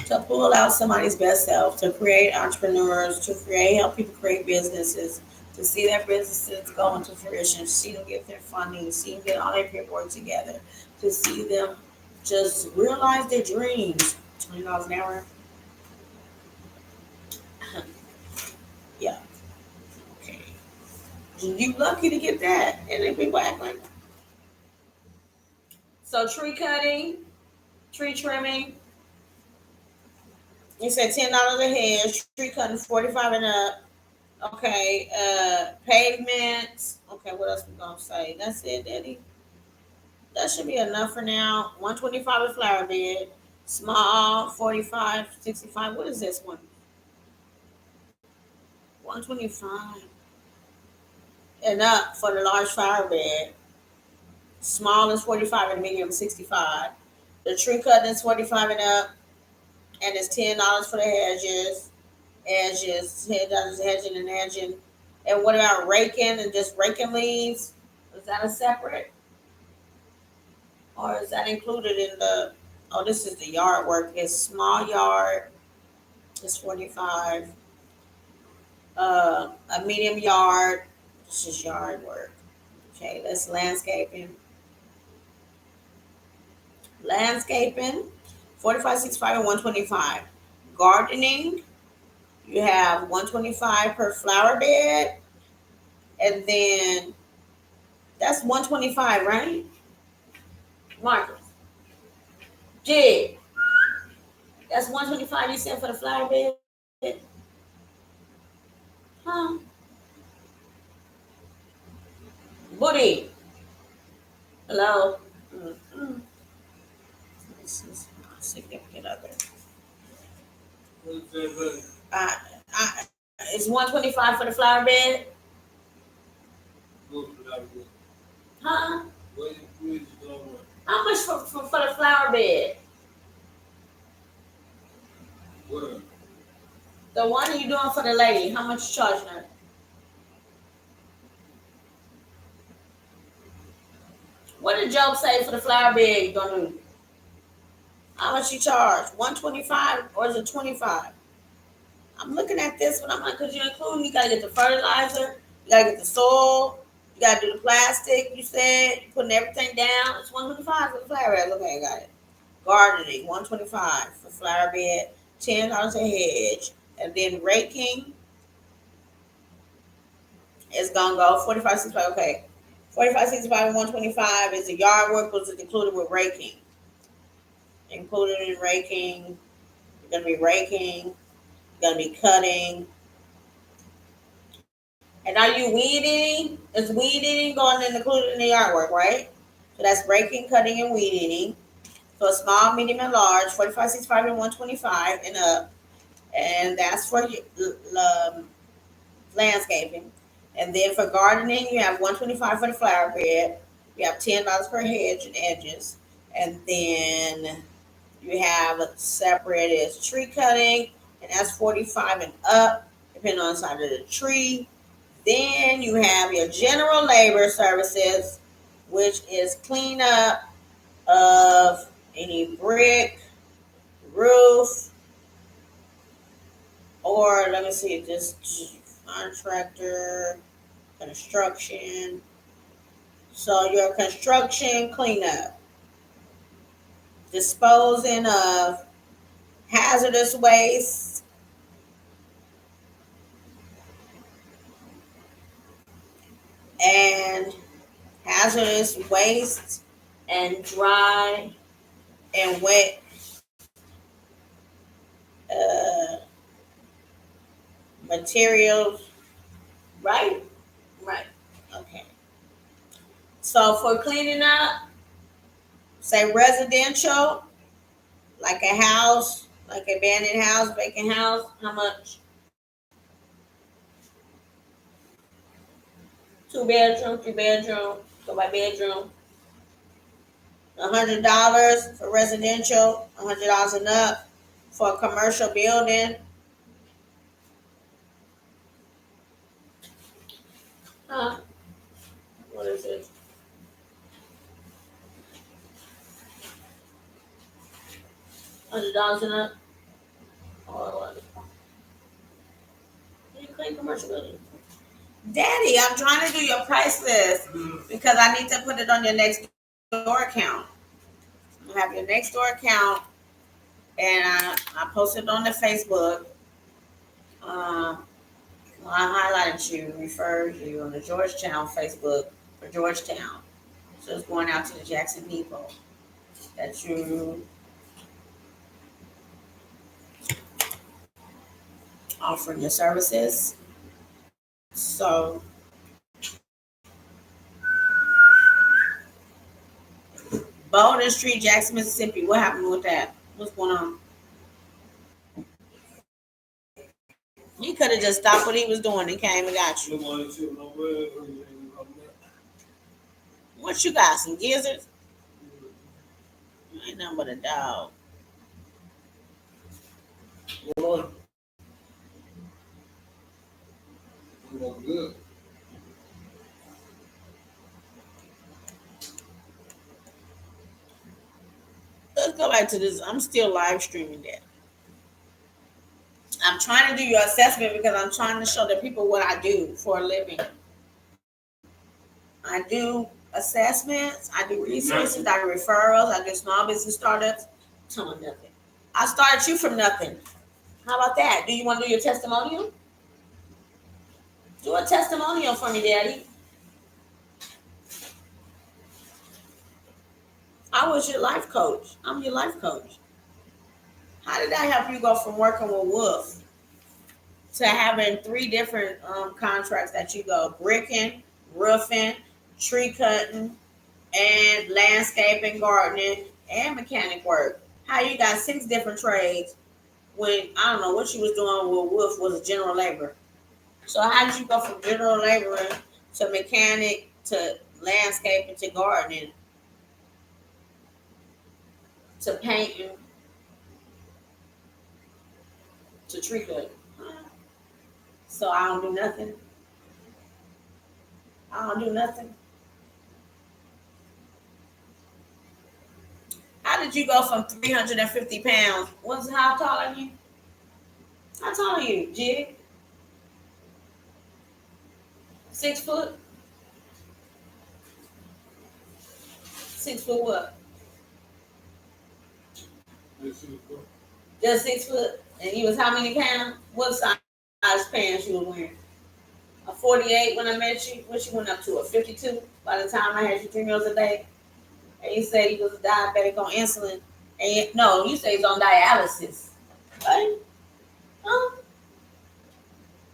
To pull out somebody's best self, to create entrepreneurs, to help people create businesses, to see their businesses go into fruition, see them get their funding, see them get all their paperwork together, to see them just realize their dreams. $20 an hour. Yeah. Okay. You lucky to get that. And then people act like that. So tree cutting, tree trimming. You said $10 a head, tree cutting 45 and up. Okay, pavements. Okay, what else we gonna say? That's it, Daddy. That should be enough for now. 125 a flower bed. Small, 45, 65. What is this one? 125 and up for the large flower bed. Small is 45 and medium 65. The tree cutting is 45 and up, and it's $10 for the hedges. $10 hedging and edging. And what about raking and just raking leaves? Is that a separate? Or is that included in the, oh, this is the yard work. It's small yard, it's 45. A medium yard, this is yard work. Okay, that's landscaping. Landscaping, 45, 65, and 125. Gardening, you have 125 per flower bed. And then that's 125, right? Marcus. G. That's 125 you said for the flower bed? Huh? Booty. Hello? Mm-hmm. This is my significant other. What's that? I, it's 125 for the flower bed? Huh? How much for the flower bed? What? The one you doing for the lady, how much you charging her? What did Job say for the flower bed you gonna do? How much you charge? 125 or is it 25? I'm looking at this one. I'm like, because you gotta get the fertilizer, you gotta get the soil, you gotta do the plastic. You said you're putting everything down. It's 125 for the flower bed. Okay, I got it. Gardening, 125 for flower bed, $10 a hedge, and then raking is gonna go 45.65. Okay, 45.65 and 125 is the yard work was included with raking. Included in raking, you're gonna be raking, you're gonna be cutting. And are you weed eating? Is weed eating going in included in the yard work, right? So that's raking, cutting, and weed eating. So small, medium, and large, 45.65 and 125 and up. And that's for landscaping. And then for gardening, you have 125 for the flower bed. You have $10 per hedge and edges. And then you have a separate is tree cutting, and that's 45 and up, depending on the size of the tree. Then you have your general labor services, which is cleanup of any brick, roof, or let me see, just contractor, construction. So your construction cleanup, disposing of hazardous waste, and hazardous waste and dry and wet uh, materials, right? Right. Okay. So for cleaning up, say residential, like a house, like abandoned house, vacant house, how much? 2 bedroom, 3 bedroom, go by bedroom. $100 for residential, $100 and up. For a commercial building, what is it? $100 and up. Or what? You clean commercial building. Daddy, I'm trying to do your price list because I need to put it on your next door account. You have your next door account, and I posted on the Facebook. I highlighted you, referred you on the Georgetown Facebook for Georgetown. So it's going out to the Jackson people that you offering your services. So Bowden Street, Jackson, Mississippi. What happened with that? What's going on? He could have just stopped what he was doing and came and got you. What you got? Some gizzards? Ain't nothing but a dog. Good. Let's go back to this. I'm still live streaming that. I'm trying to do your assessment because I'm trying to show the people what I do for a living. I do assessments, I do resources, I do referrals, I do small business startups. Tell them nothing. I started you from nothing. How about that? Do you want to do your testimonial? Do a testimonial for me, Daddy. I was your life coach. I'm your life coach. How did that help you go from working with Wolf to having 3 different contracts that you go bricking, roofing, tree cutting, and landscaping, gardening, and mechanic work? How you got 6 different trades when I don't know what you was doing with Wolf was general labor. So how did you go from general laborer to mechanic to landscaping to gardening to painting to tree cutting? So I don't do nothing. I don't do nothing. How did you go from 350 pounds? How tall are you? How tall are you, Jig? 6 foot? 6 foot what? Just 6 foot? And you was how many pounds? What size pants you were wearing? A 48 when I met you? What you went up to? A 52 by the time I had you 3 meals a day? And you said he was diabetic on insulin. And no, you say he's on dialysis. Right? Huh?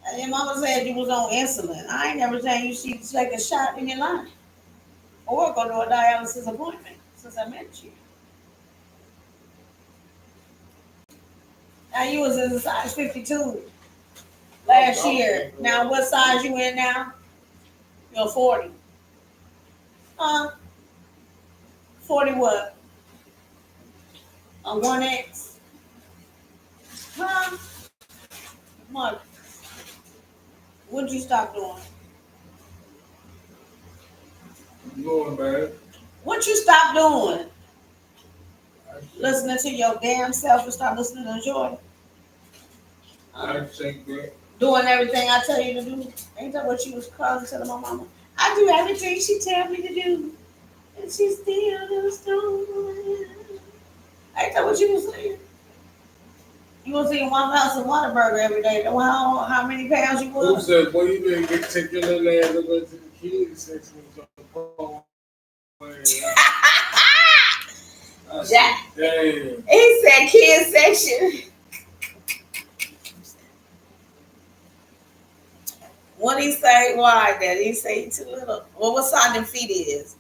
And your mama said you was on insulin. I ain't never saying you should take a shot in your life. Or go to a dialysis appointment since I met you. Now you was in a size 52 last year. Now what size you in now? You're 40. Huh? 40 what? A 1X? Huh? What? What'd you stop doing? Going bad. What you stop doing? Listening to your damn self and start listening to Joy. I take that. Doing everything I tell you to do. Ain't that what you was calling telling my mama? I do everything she tell me to do. And she still does do. Ain't that what you was saying? You was eating Waffle House and Whataburger every day. How many pounds you Who was? said, boy, you better get take your little ass over to the kids section and Jack. Damn. He said kids section. What he say? Why? Did he say he too little? Well, what size them feet is?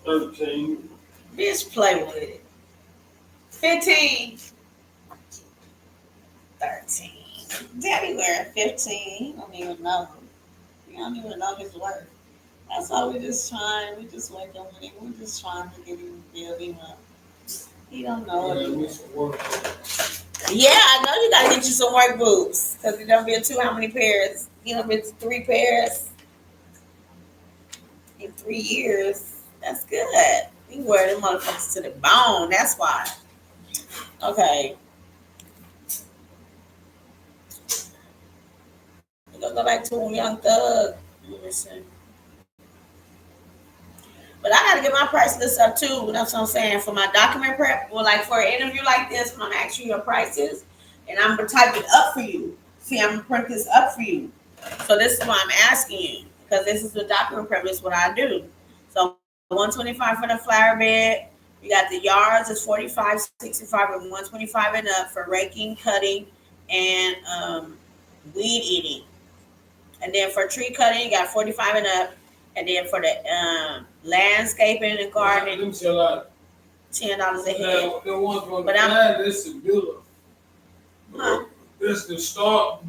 13. Bitch, play with it. 15. 13. Daddy wearing 15. He don't even know. He don't even know his worth. That's why we just trying. We just wake up with him. We're just trying to get him, build him up. He don't know Yeah, it. we some work. Yeah, I know you gotta get you some work boots. Because you done been 2 how many pairs? You done been 3 pairs in 3 years. That's good. You wear them motherfuckers to the bone. That's why. Okay. We're gonna go back to Young Thug. Listen. But I gotta get my price list up too. That's what I'm saying. For my document prep, well, like for an interview like this, when I'm asking you your prices, and I'm gonna type it up for you. See, I'm gonna print this up for you. So this is why I'm asking you, because this is the document prep. This is what I do. So 125 for the flower bed. You got the yards is 45, 65, and 125 and up for raking, cutting, and weed eating. And then for tree cutting, you got 45 and up. And then for the landscaping and gardening, $10 a head. But I'm this is builder. Huh? That's the start.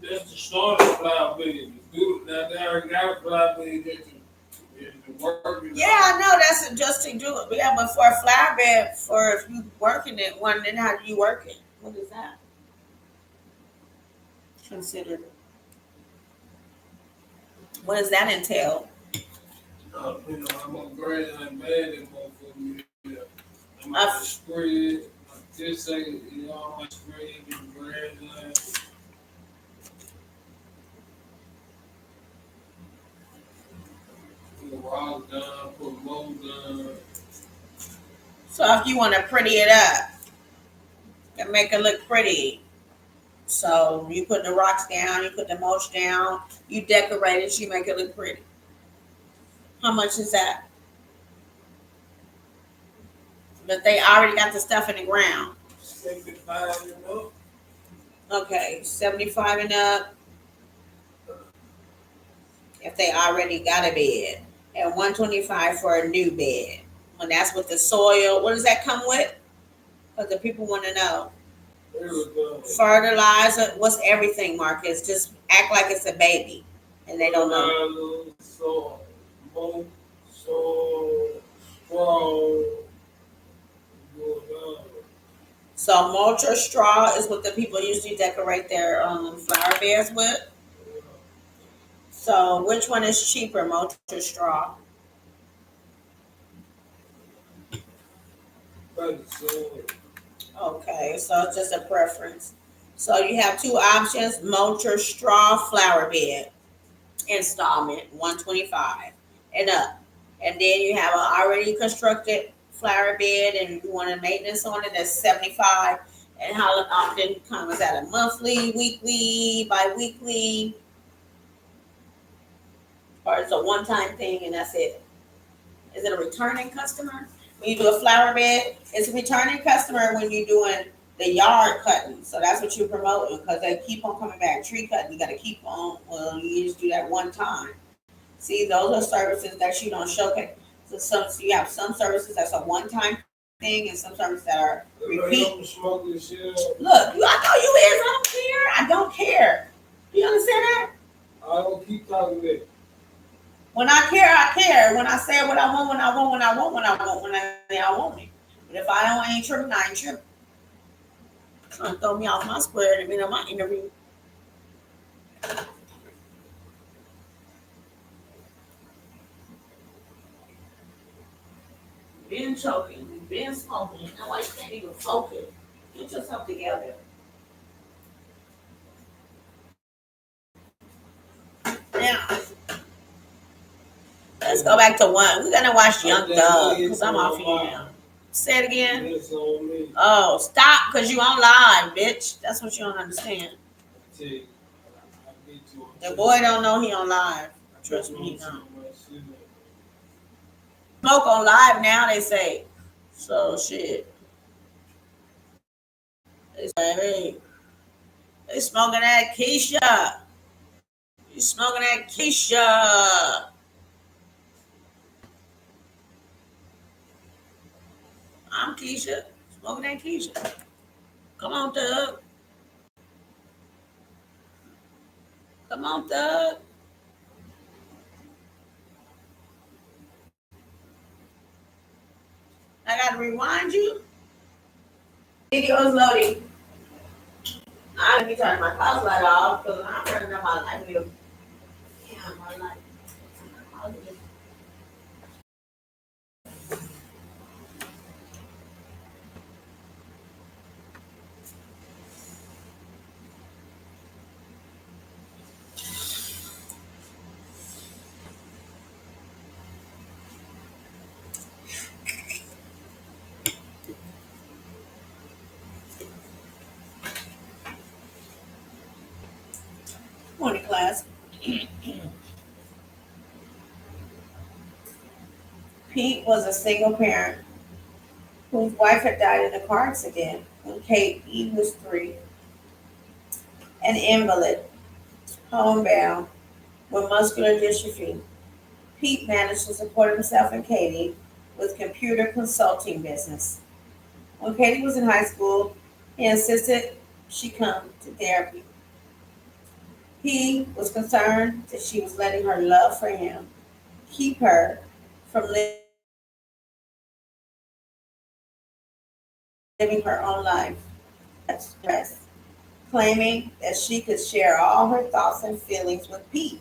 That's the start of flower bed. Now they already got a flower bed that the work. Yeah, I know that's just to do it. Yeah, but for a flower bed, for if you working it, one, then how do you work it? What is that considered? What does that entail? You know, I'm on grass and bad and motherfucker. Yeah. I'm I've- on the spread. Just say, you know, I'm spread the grass. Put the rock down, put mold down. So if you want to pretty it up and make it look pretty, so you put the rocks down, you put the mulch down, you decorate it, you make it look pretty. How much is that? But they already got the stuff in the ground. 75 and up. Okay, 75 and up. If they already got a bed, and 125 for a new bed. When that's with the soil, what does that come with? Because the people want to know. There we go. Fertilizer, what's everything, Marcus? Just act like it's a baby, and they don't know. So, strong. So mulch or straw is what the people usually decorate their flower beds with. So which one is cheaper, mulch or straw? Okay, so it's just a preference. So you have two options: mulch or straw flower bed installment, 125 and up. And then you have an already constructed flower bed and you want a maintenance on it, that's 75. And how often comes that? A monthly, weekly, bi-weekly, or it's a one-time thing and that's it? Is it a returning customer? When you do a flower bed, it's a returning customer when you're doing the yard cutting. So that's what you're promoting because they keep on coming back. Tree cutting, you got to keep on. Well, you just do that one time. See, those are services that you don't showcase. So you have some services that's a one-time thing and some services that are repeat. Look, I know you is. I don't care. I don't care. Do you understand that? I don't keep talking to it. When I care, I care. When I say what I want, when I want, when I want, when I want, when I want it. But if I don't, I ain't tripping, I ain't tripping. Trying to throw me off my square in the middle of my interview. Been choking, been smoking. Now I can't even focus. Get yourself together. Now, let's go back to one. We're gonna watch Young Thug because I'm off of you now. Say it again. Oh, stop, because you on live, bitch. That's what you don't understand. The boy don't know he on live. Trust me, he don't. Smoke on live now, they say. So, shit. They say, hey, they smoking that Keisha. You smoking that Keisha. I'm Keisha. Smoking that Keisha. Come on, Thug. Come on, Thug. I gotta rewind you. Video's loading. I'm gonna be turning my house light off because I'm turning on my light bill. Yeah, my light. Morning, class. Pete was a single parent whose wife had died in a car accident when Kate was 3. An invalid, homebound, with muscular dystrophy. Pete managed to support himself and Katie with computer consulting business. When Katie was in high school, he insisted she come to therapy. He was concerned that she was letting her love for him keep her from living her own life at stress, claiming that she could share all her thoughts and feelings with Pete.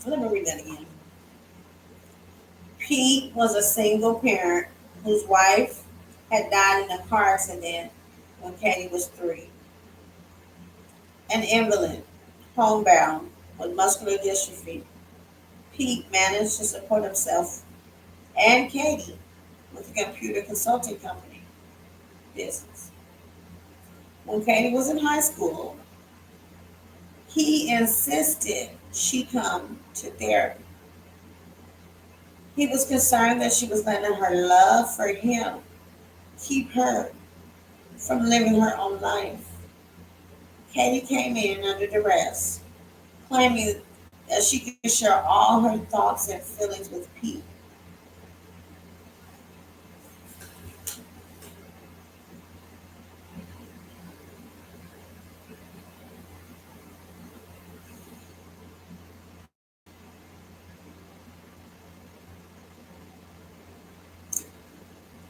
Let me read that again. Pete was a single parent whose wife had died in a car accident when Katie was 3. An invalid, homebound, with muscular dystrophy. Pete managed to support himself and Katie with a computer consulting company business. When Katie was in high school, he insisted she come to therapy. He was concerned that she was letting her love for him keep her from living her own life. Katie came in under duress, claiming that she could share all her thoughts and feelings with Pete.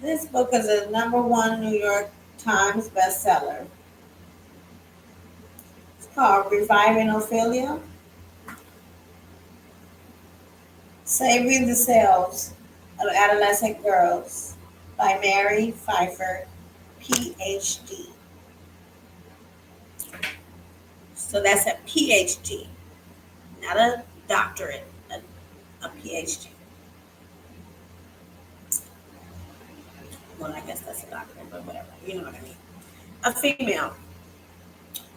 This book is a #1 New York Times bestseller. It's called Reviving Ophelia, Saving the Selves of Adolescent Girls by Mary Pfeiffer, PhD. So that's a PhD, not a doctorate, a PhD. Well, I guess that's a doctorate, but whatever. You know what I mean. A female,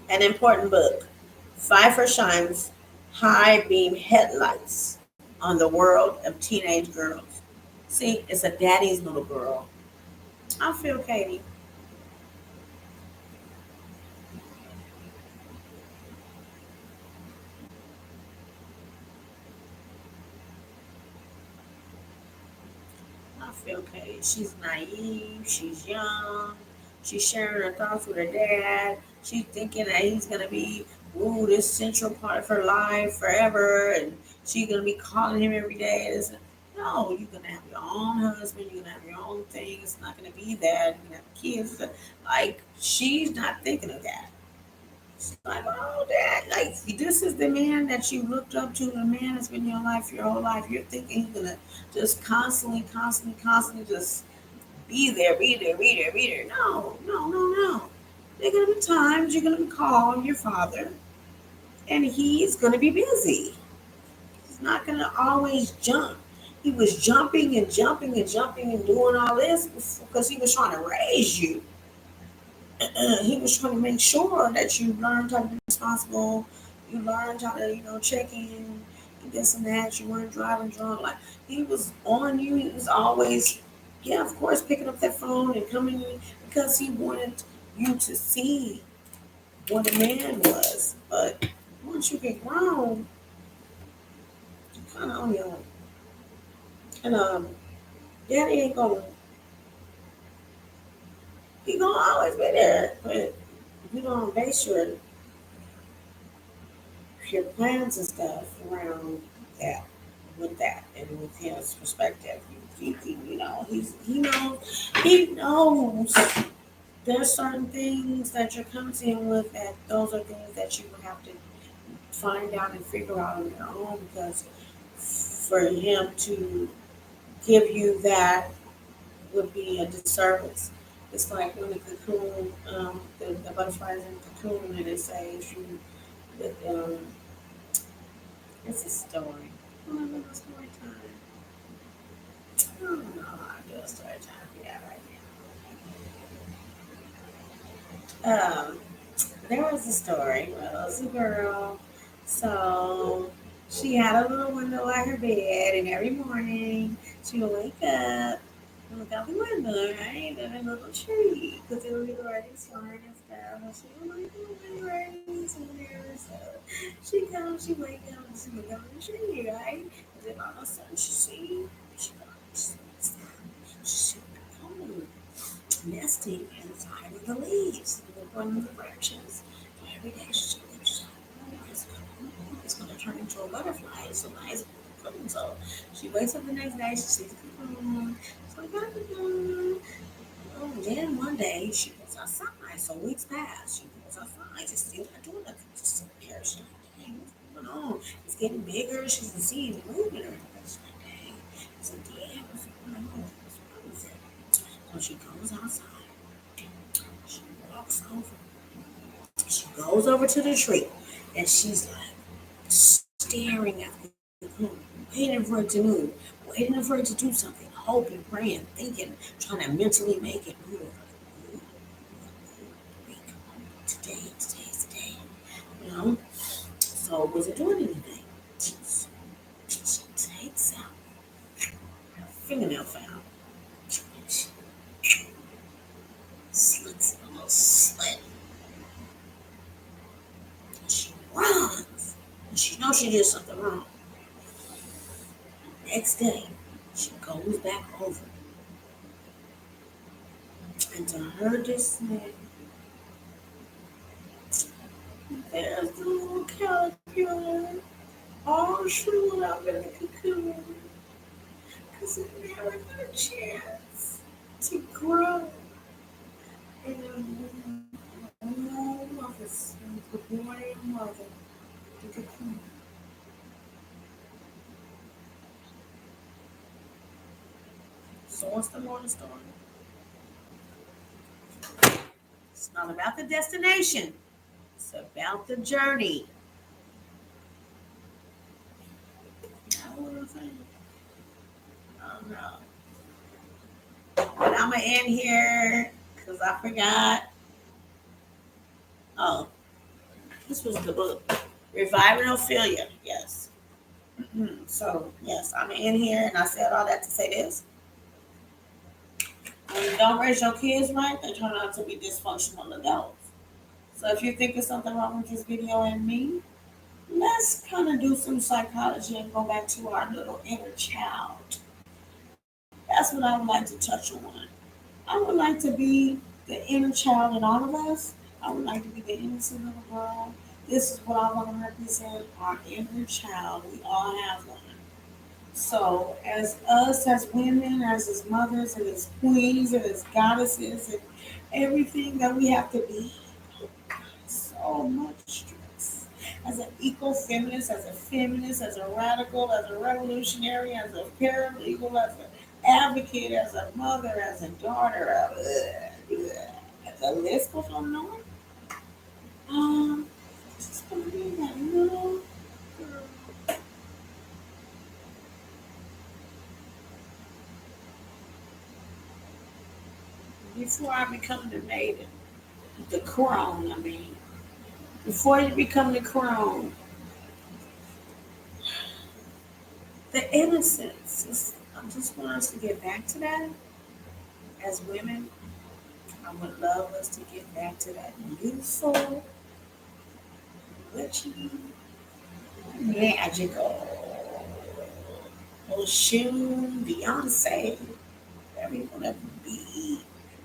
an important book. Pfeiffer shines high beam headlights on the world of teenage girls. See, it's a daddy's little girl. I feel Katie. I feel Katie. She's naive. She's young. She's sharing her thoughts with her dad. She's thinking that he's gonna be, ooh, this central part of her life forever, and she's gonna be calling him every day. No, you're gonna have your own husband. You're gonna have your own thing. It's not gonna be that. You're gonna have kids. Like she's not thinking of that. She's like, oh, dad, like this is the man that you looked up to. The man that's been in your life your whole life. You're thinking he's gonna just constantly just be there, be there, be there, be there. No, no, no, no. There are gonna be times you're gonna be calling your father, and he's gonna be busy. He's not gonna always jump. He was jumping and jumping and jumping and doing all this because he was trying to raise you. He was trying to make sure that you learned how to be responsible. You learned how to, check in and this and that. You weren't driving drunk. Like he was on you. He was always, yeah, of course, picking up that phone and coming in because he wanted you to see what a man was. But once you get grown, you kind of on your own. And daddy ain't gonna, he gonna always be there, but you don't base your plans and stuff around that, with that, and with his perspective. He knows there's certain things that you're coming to him with that those are things that you will have to find out and figure out on your own because for him to give you that would be a disservice. It's like when the cocoon, the butterflies in the cocoon, and they say if you, it's a story. Oh, I love story time. I don't know how to do a story time. Yeah, right now. There was a story. Well, it was a girl. So she had a little window by her bed, and every morning she would wake up and look out the window, right? And a little tree, because it would be already snowing and stuff. And she was like, oh, my rains and there. So she wake up, and she look out the tree, right? And then all of a sudden she see the cocoon nesting inside of the leaves in one of the branches. So every day she's like, oh, it's going to turn into a butterfly. It's a nice cocoon. So she wakes up the next day, she sees the cocoon. She's like, oh, cocoon. Oh, then one day she goes outside. So weeks pass. She goes outside. Just still not doing nothing. Just sitting there. She's like, dang, what's going on? It's getting bigger. She doesn't see any movement or anything. She's like, dang. It's like, yeah, what's going on? What's wrong with it? So she goes outside. She walks over. She goes over to the tree. And she's like, staring at the moon, waiting for it to move, waiting for it to do something, hoping, praying, thinking, trying to mentally make it move. Today's the day. You know? So was it doing anything? She takes out her fingernail file. She slits a little slit. She runs. And she knows she did something wrong. Next day, she goes back over. And to her dismay, there's the little caterpillar all shriveled up in the cocoon. Because it never got a chance to grow in a womb of the boy mother, the cocoon. So what's the moral of the story? It's not about the destination. It's about the journey. I don't know. I don't know. But I'm going to end here because I forgot. Oh, this was the book. Reviving Ophelia. Yes. So, yes, I'm in here, and I said all that to say this. When you don't raise your kids right, they turn out to be dysfunctional adults. So if you think there's something wrong with this video and me, let's kind of do some psychology and go back to our little inner child. That's what I would like to touch on. I would like to be the inner child in all of us. I would like to be the innocent little girl. This is what I want to represent, our inner child. We all have one. So as us, as women, as mothers, and as queens, and as goddesses, and everything that we have to be, so much stress. As an eco-feminist, as a feminist, as a radical, as a revolutionary, as a paralegal, as an advocate, as a mother, as a daughter, as the list goes on and on. Just gonna be that little girl. Before I become the maiden, the crone, I mean. Before you become the crone, the innocence. I just want us to get back to that. As women, I would love us to get back to that youthful, witchy, magical, Oshun, Beyonce, whatever you want to be.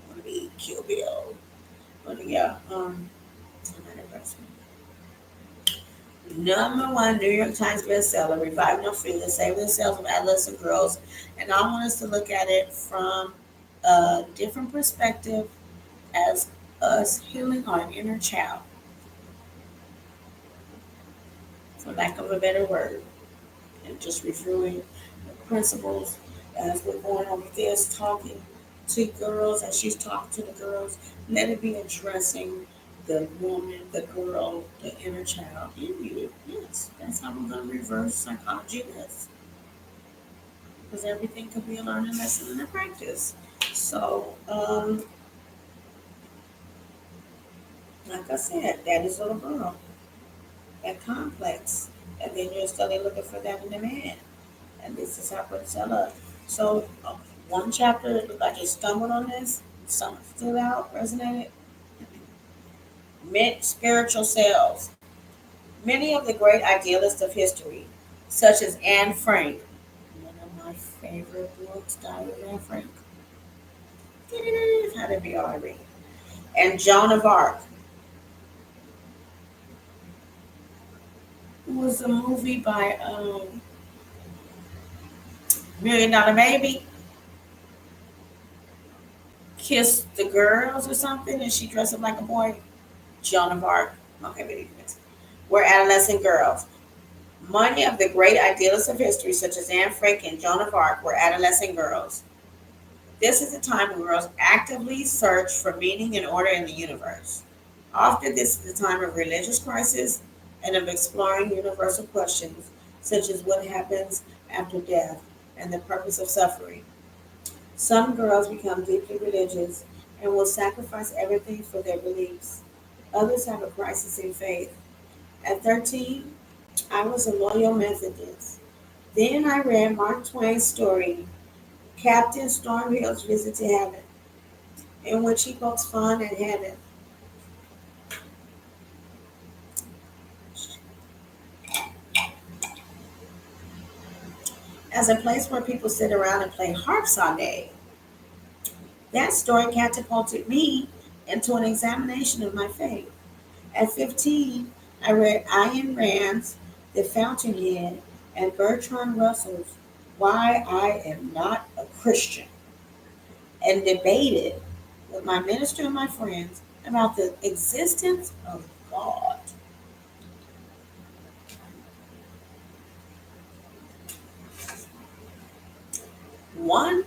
Want to be Kill Bill. But yeah, another person. Number one New York Times bestseller, Reviving Ophelia, Saving the Selves of Adolescent Girls. And I want us to look at it from a different perspective as us healing our inner child, for lack of a better word, and just reviewing the principles as we're going over this, talking to girls, as she's talking to the girls. Let it be addressing the woman, the girl, the inner child in you. Yes, that's how we're going to reverse psychology this. Because everything could be a learning lesson and a practice. So, like I said, that is little girl, that complex. And then you're still looking for that in a man. And this is how to tell us. So, one chapter, it looked like you stumbled on this, something stood out, resonated. Spiritual selves. Many of the great idealists of history, such as Anne Frank, one of my favorite books, Diary of Anne Frank, how to be all read, and Joan of Arc. It was a movie by Million Dollar Baby. Kiss the Girls or something, and she dressed up like a boy. Joan of Arc. Okay, but anyways. We're adolescent girls. Many of the great idealists of history, such as Anne Frank and Joan of Arc, were adolescent girls. This is a time when girls actively search for meaning and order in the universe. Often this is a time of religious crisis and of exploring universal questions such as what happens after death and the purpose of suffering. Some girls become deeply religious and will sacrifice everything for their beliefs. Others have a crisis in faith. At 13, I was a loyal Methodist. Then I read Mark Twain's story, Captain Stormfield's Visit to Heaven, in which he pokes fun at heaven. As a place where people sit around and play harps all day. That story catapulted me into an examination of my faith. At 15, I read Ayn Rand's The Fountainhead and Bertrand Russell's Why I Am Not a Christian, and debated with my minister and my friends about the existence of God. One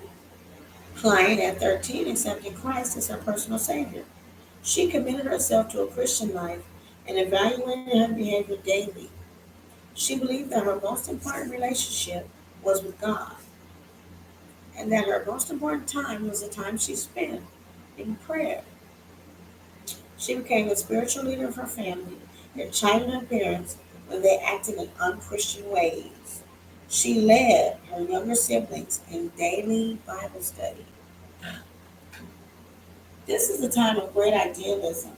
client at 13 accepted Christ as her personal Savior. She committed herself to a Christian life and evaluated her behavior daily. She believed that her most important relationship was with God, and that her most important time was the time she spent in prayer. She became the spiritual leader of her family and chided her parents when they acted in unchristian ways. She led her younger siblings in daily Bible study. This is a time of great idealism.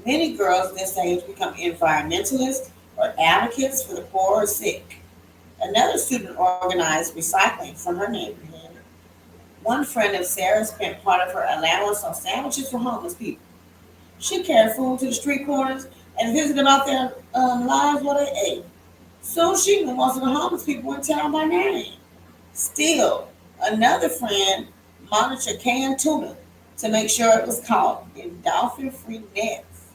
Many girls this age become environmentalists or advocates for the poor or sick. Another student organized recycling from her neighborhood. One friend of Sarah spent part of her allowance on sandwiches for homeless people. She carried food to the street corners and visited about their lives what they ate. Soon she knew most of the homeless people in town by name. Still, another friend monitored canned tuna to make sure it was caught in dolphin-free nets.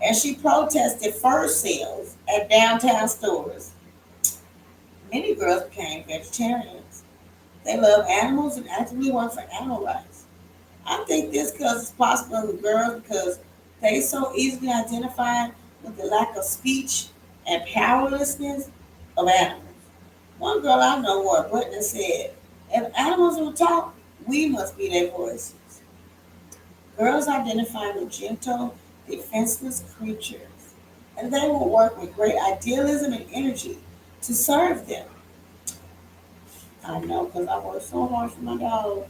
And she protested fur sales at downtown stores. Many girls became vegetarians. They love animals and actively work for animal rights. I think this cause is possible with girls because they so easily identify with the lack of speech and powerlessness of animals. One girl I know wore a button that said, if animals will talk, we must be their voices. Girls identify with gentle, defenseless creatures, and they will work with great idealism and energy to serve them. I know because I work so hard for my dog.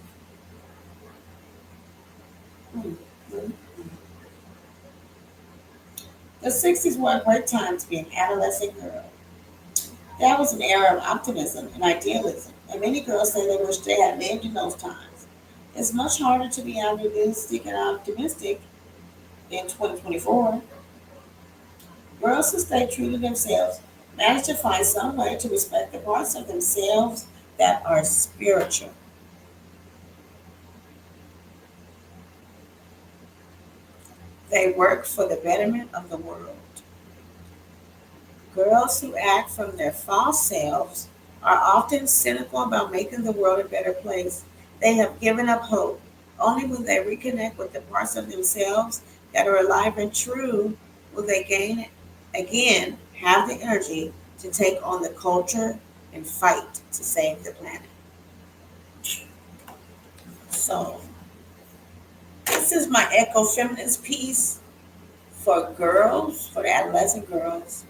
Mm, mm. The 60s were a great time to be an adolescent girl. That was an era of optimism and idealism, and many girls say they wish they had lived in those times. It's much harder to be idealistic and optimistic in 2024. Girls who stay true to themselves manage to find some way to respect the parts of themselves that are spiritual. They work for the betterment of the world. Girls who act from their false selves are often cynical about making the world a better place. They have given up hope. Only when they reconnect with the parts of themselves that are alive and true will they gain again have the energy to take on the culture and fight to save the planet. So this is my eco feminist piece for girls, for the adolescent girls,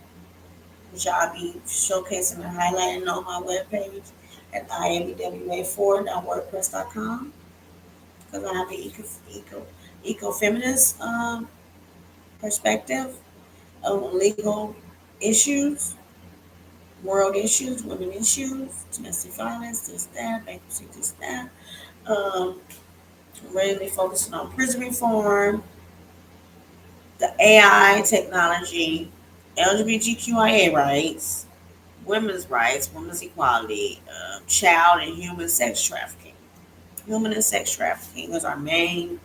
which I'll be showcasing and highlighting on my webpage at iabwa4.wordpress.com because I have the eco-feminist perspective of legal issues, world issues, women issues, domestic violence, this, that, bankruptcy, this, that. Really focusing on prison reform, the AI technology, LGBTQIA rights, women's equality, child and human sex trafficking. Human and sex trafficking is our main,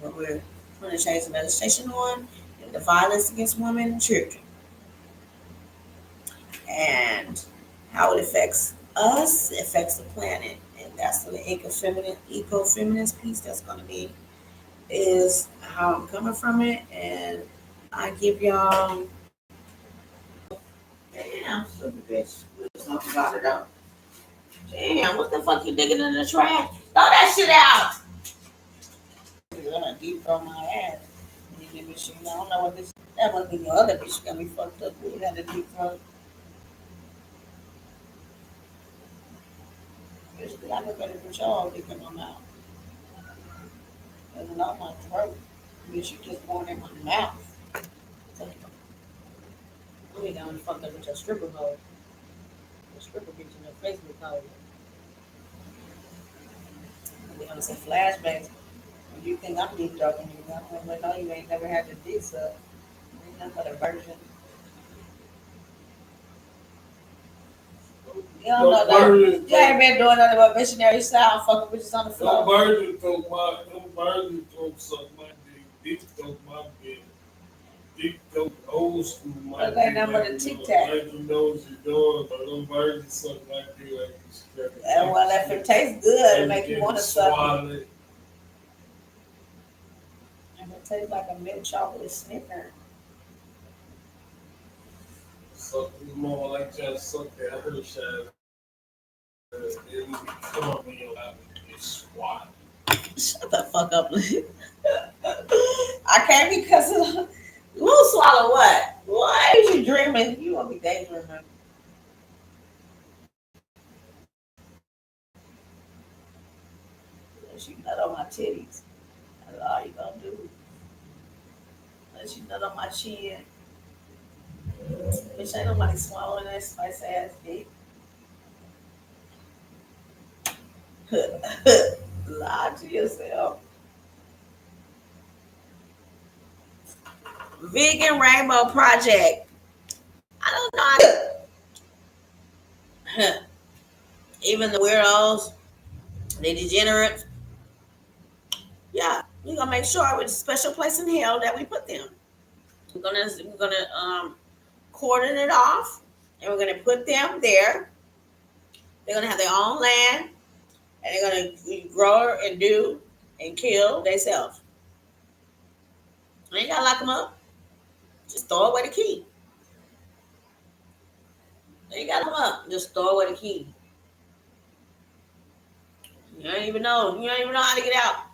what we're trying to change the legislation on, and the violence against women and children, and how it affects us, it affects the planet. And that's the eco-feminist piece that's going to be, is how I'm coming from it. And I give y'all Damn, stupid bitch. We was talking about it though. Damn, what the fuck you digging in the trash? Throw that shit out. You're gonna deep throw my ass. You give me shit. I don't know what this. That must be your other bitch got me fucked up. We had a deep throat. Basically, I look better for y'all dick in my mouth. It's not my throat. Bitch, you just going in my mouth. We ain't gonna fuck up with your stripper mode. The stripper bitch in your Facebook mode. We gonna say flashbacks. If you think I'm deep talking you, I'm gonna know you ain't never had the dick up. Ain't nothing but a virgin. You don't know that. You ain't been doing nothing but missionary style fucking bitches on the floor. Them virgins don't suck my dick. Dick don't my dick. Dick don't old school my dick. Look like nothing but a tic tac. Like you know what you're doing, but them virgins suck my dick like you strap it. And well, if it tastes good, it make you want to suck it. And it tastes like a milk chocolate Snicker. Suck more like trying to suck that Hershey. Come on, man, you'll have it squat. Shut the fuck up, Lee. I can't because of. We'll swallow what? Why is you dreaming? You won't be daydreaming. Unless you nut on my titties. That's all you gonna do. Unless you nut on my chin. Bitch, ain't nobody swallowing that spice ass dick. Lie to yourself. Vegan Rainbow Project. I don't know. Even the weirdos, the degenerates. Yeah, we're gonna make sure with a special place in hell that we put them. We're gonna cordon it off, and we're gonna put them there. They're gonna have their own land, and they're gonna grow and do and kill themselves. You ain't gotta lock them up. Just throw away the key. You ain't gotta lock them up. Just throw away the key. You don't even know. You don't even know how to get out.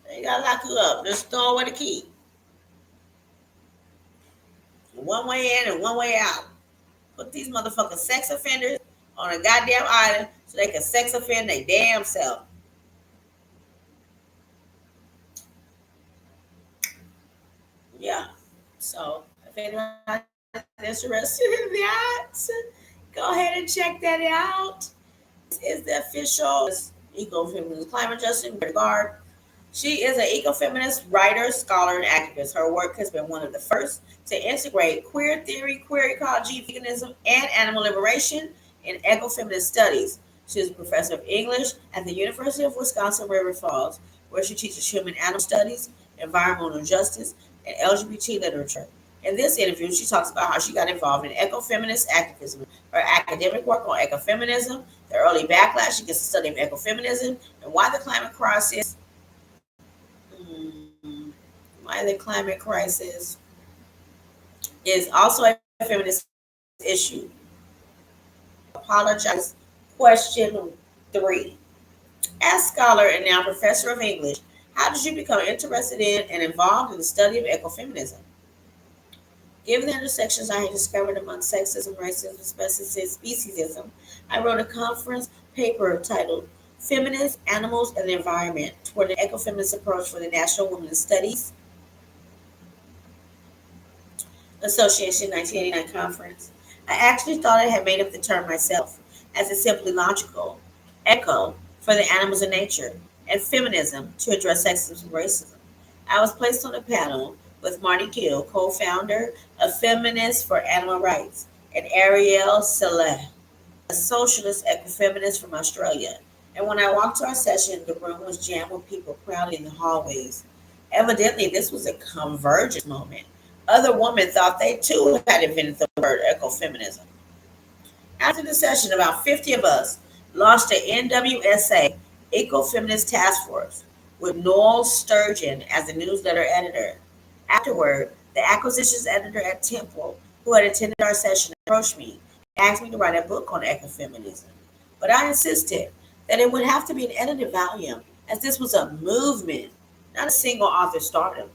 You ain't gotta lock you up. Just throw away the key. One way in and one way out. Put these motherfucking sex offenders on a goddamn island so they can sex offend their damn self. Yeah. So if anyone is interested in that, go ahead and check that out. This is the official ecofeminist climate justice guard. She is an ecofeminist writer, scholar, and activist. Her work has been one of the first to integrate queer theory, queer ecology, veganism, and animal liberation in ecofeminist studies. She is a professor of English at the University of Wisconsin River Falls, where she teaches human animal studies, environmental justice, and LGBT literature. In this interview, she talks about how she got involved in ecofeminist activism, her academic work on ecofeminism, the early backlash against the study of ecofeminism, and why the climate crisis is also a feminist issue. Apologize. Question 3. As scholar and now professor of English, how did you become interested in and involved in the study of ecofeminism? Given the intersections I had discovered among sexism, racism, speciesism, I wrote a conference paper titled Feminists, Animals, and the Environment toward an Ecofeminist Approach for the National Women's Studies Association 1989 conference. I actually thought I had made up the term myself, as it's simply logical. Eco for the animals in nature, and feminism to address sexism and racism. I was placed on a panel with Marty Gill, co-founder of Feminists for Animal Rights, and Ariel Saleh, a socialist ecofeminist from Australia. And when I walked to our session, the room was jammed with people crowded in the hallways. Evidently, this was a convergence moment. Other women thought they too had invented the word ecofeminism. After the session, about 50 of us launched the NWSA Ecofeminist Task Force. with Noel Sturgeon as the newsletter editor. Afterward, the acquisitions editor at Temple, who had attended our session, approached me and asked me to write a book on ecofeminism. But I insisted that it would have to be an edited volume, as this was a movement, not a single author stardom.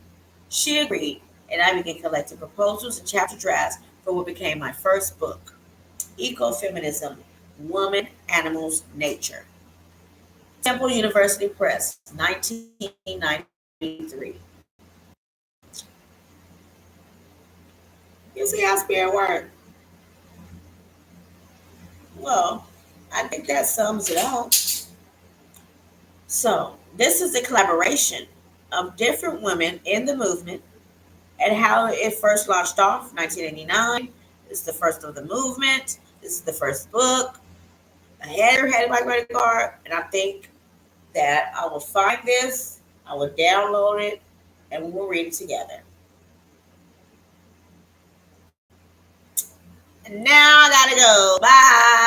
She agreed, and I began collecting proposals and chapter drafts for what became my first book, Ecofeminism, Woman, Animals, Nature. Temple University Press, 1993. You see how spirit works? Well, I think that sums it up. So, this is a collaboration of different women in the movement and how it first launched off, 1989. This is the first of the movement. This is the first book. I had my credit card, and I think that I will find this, I will download it, and we will read it together. And now I gotta go. Bye.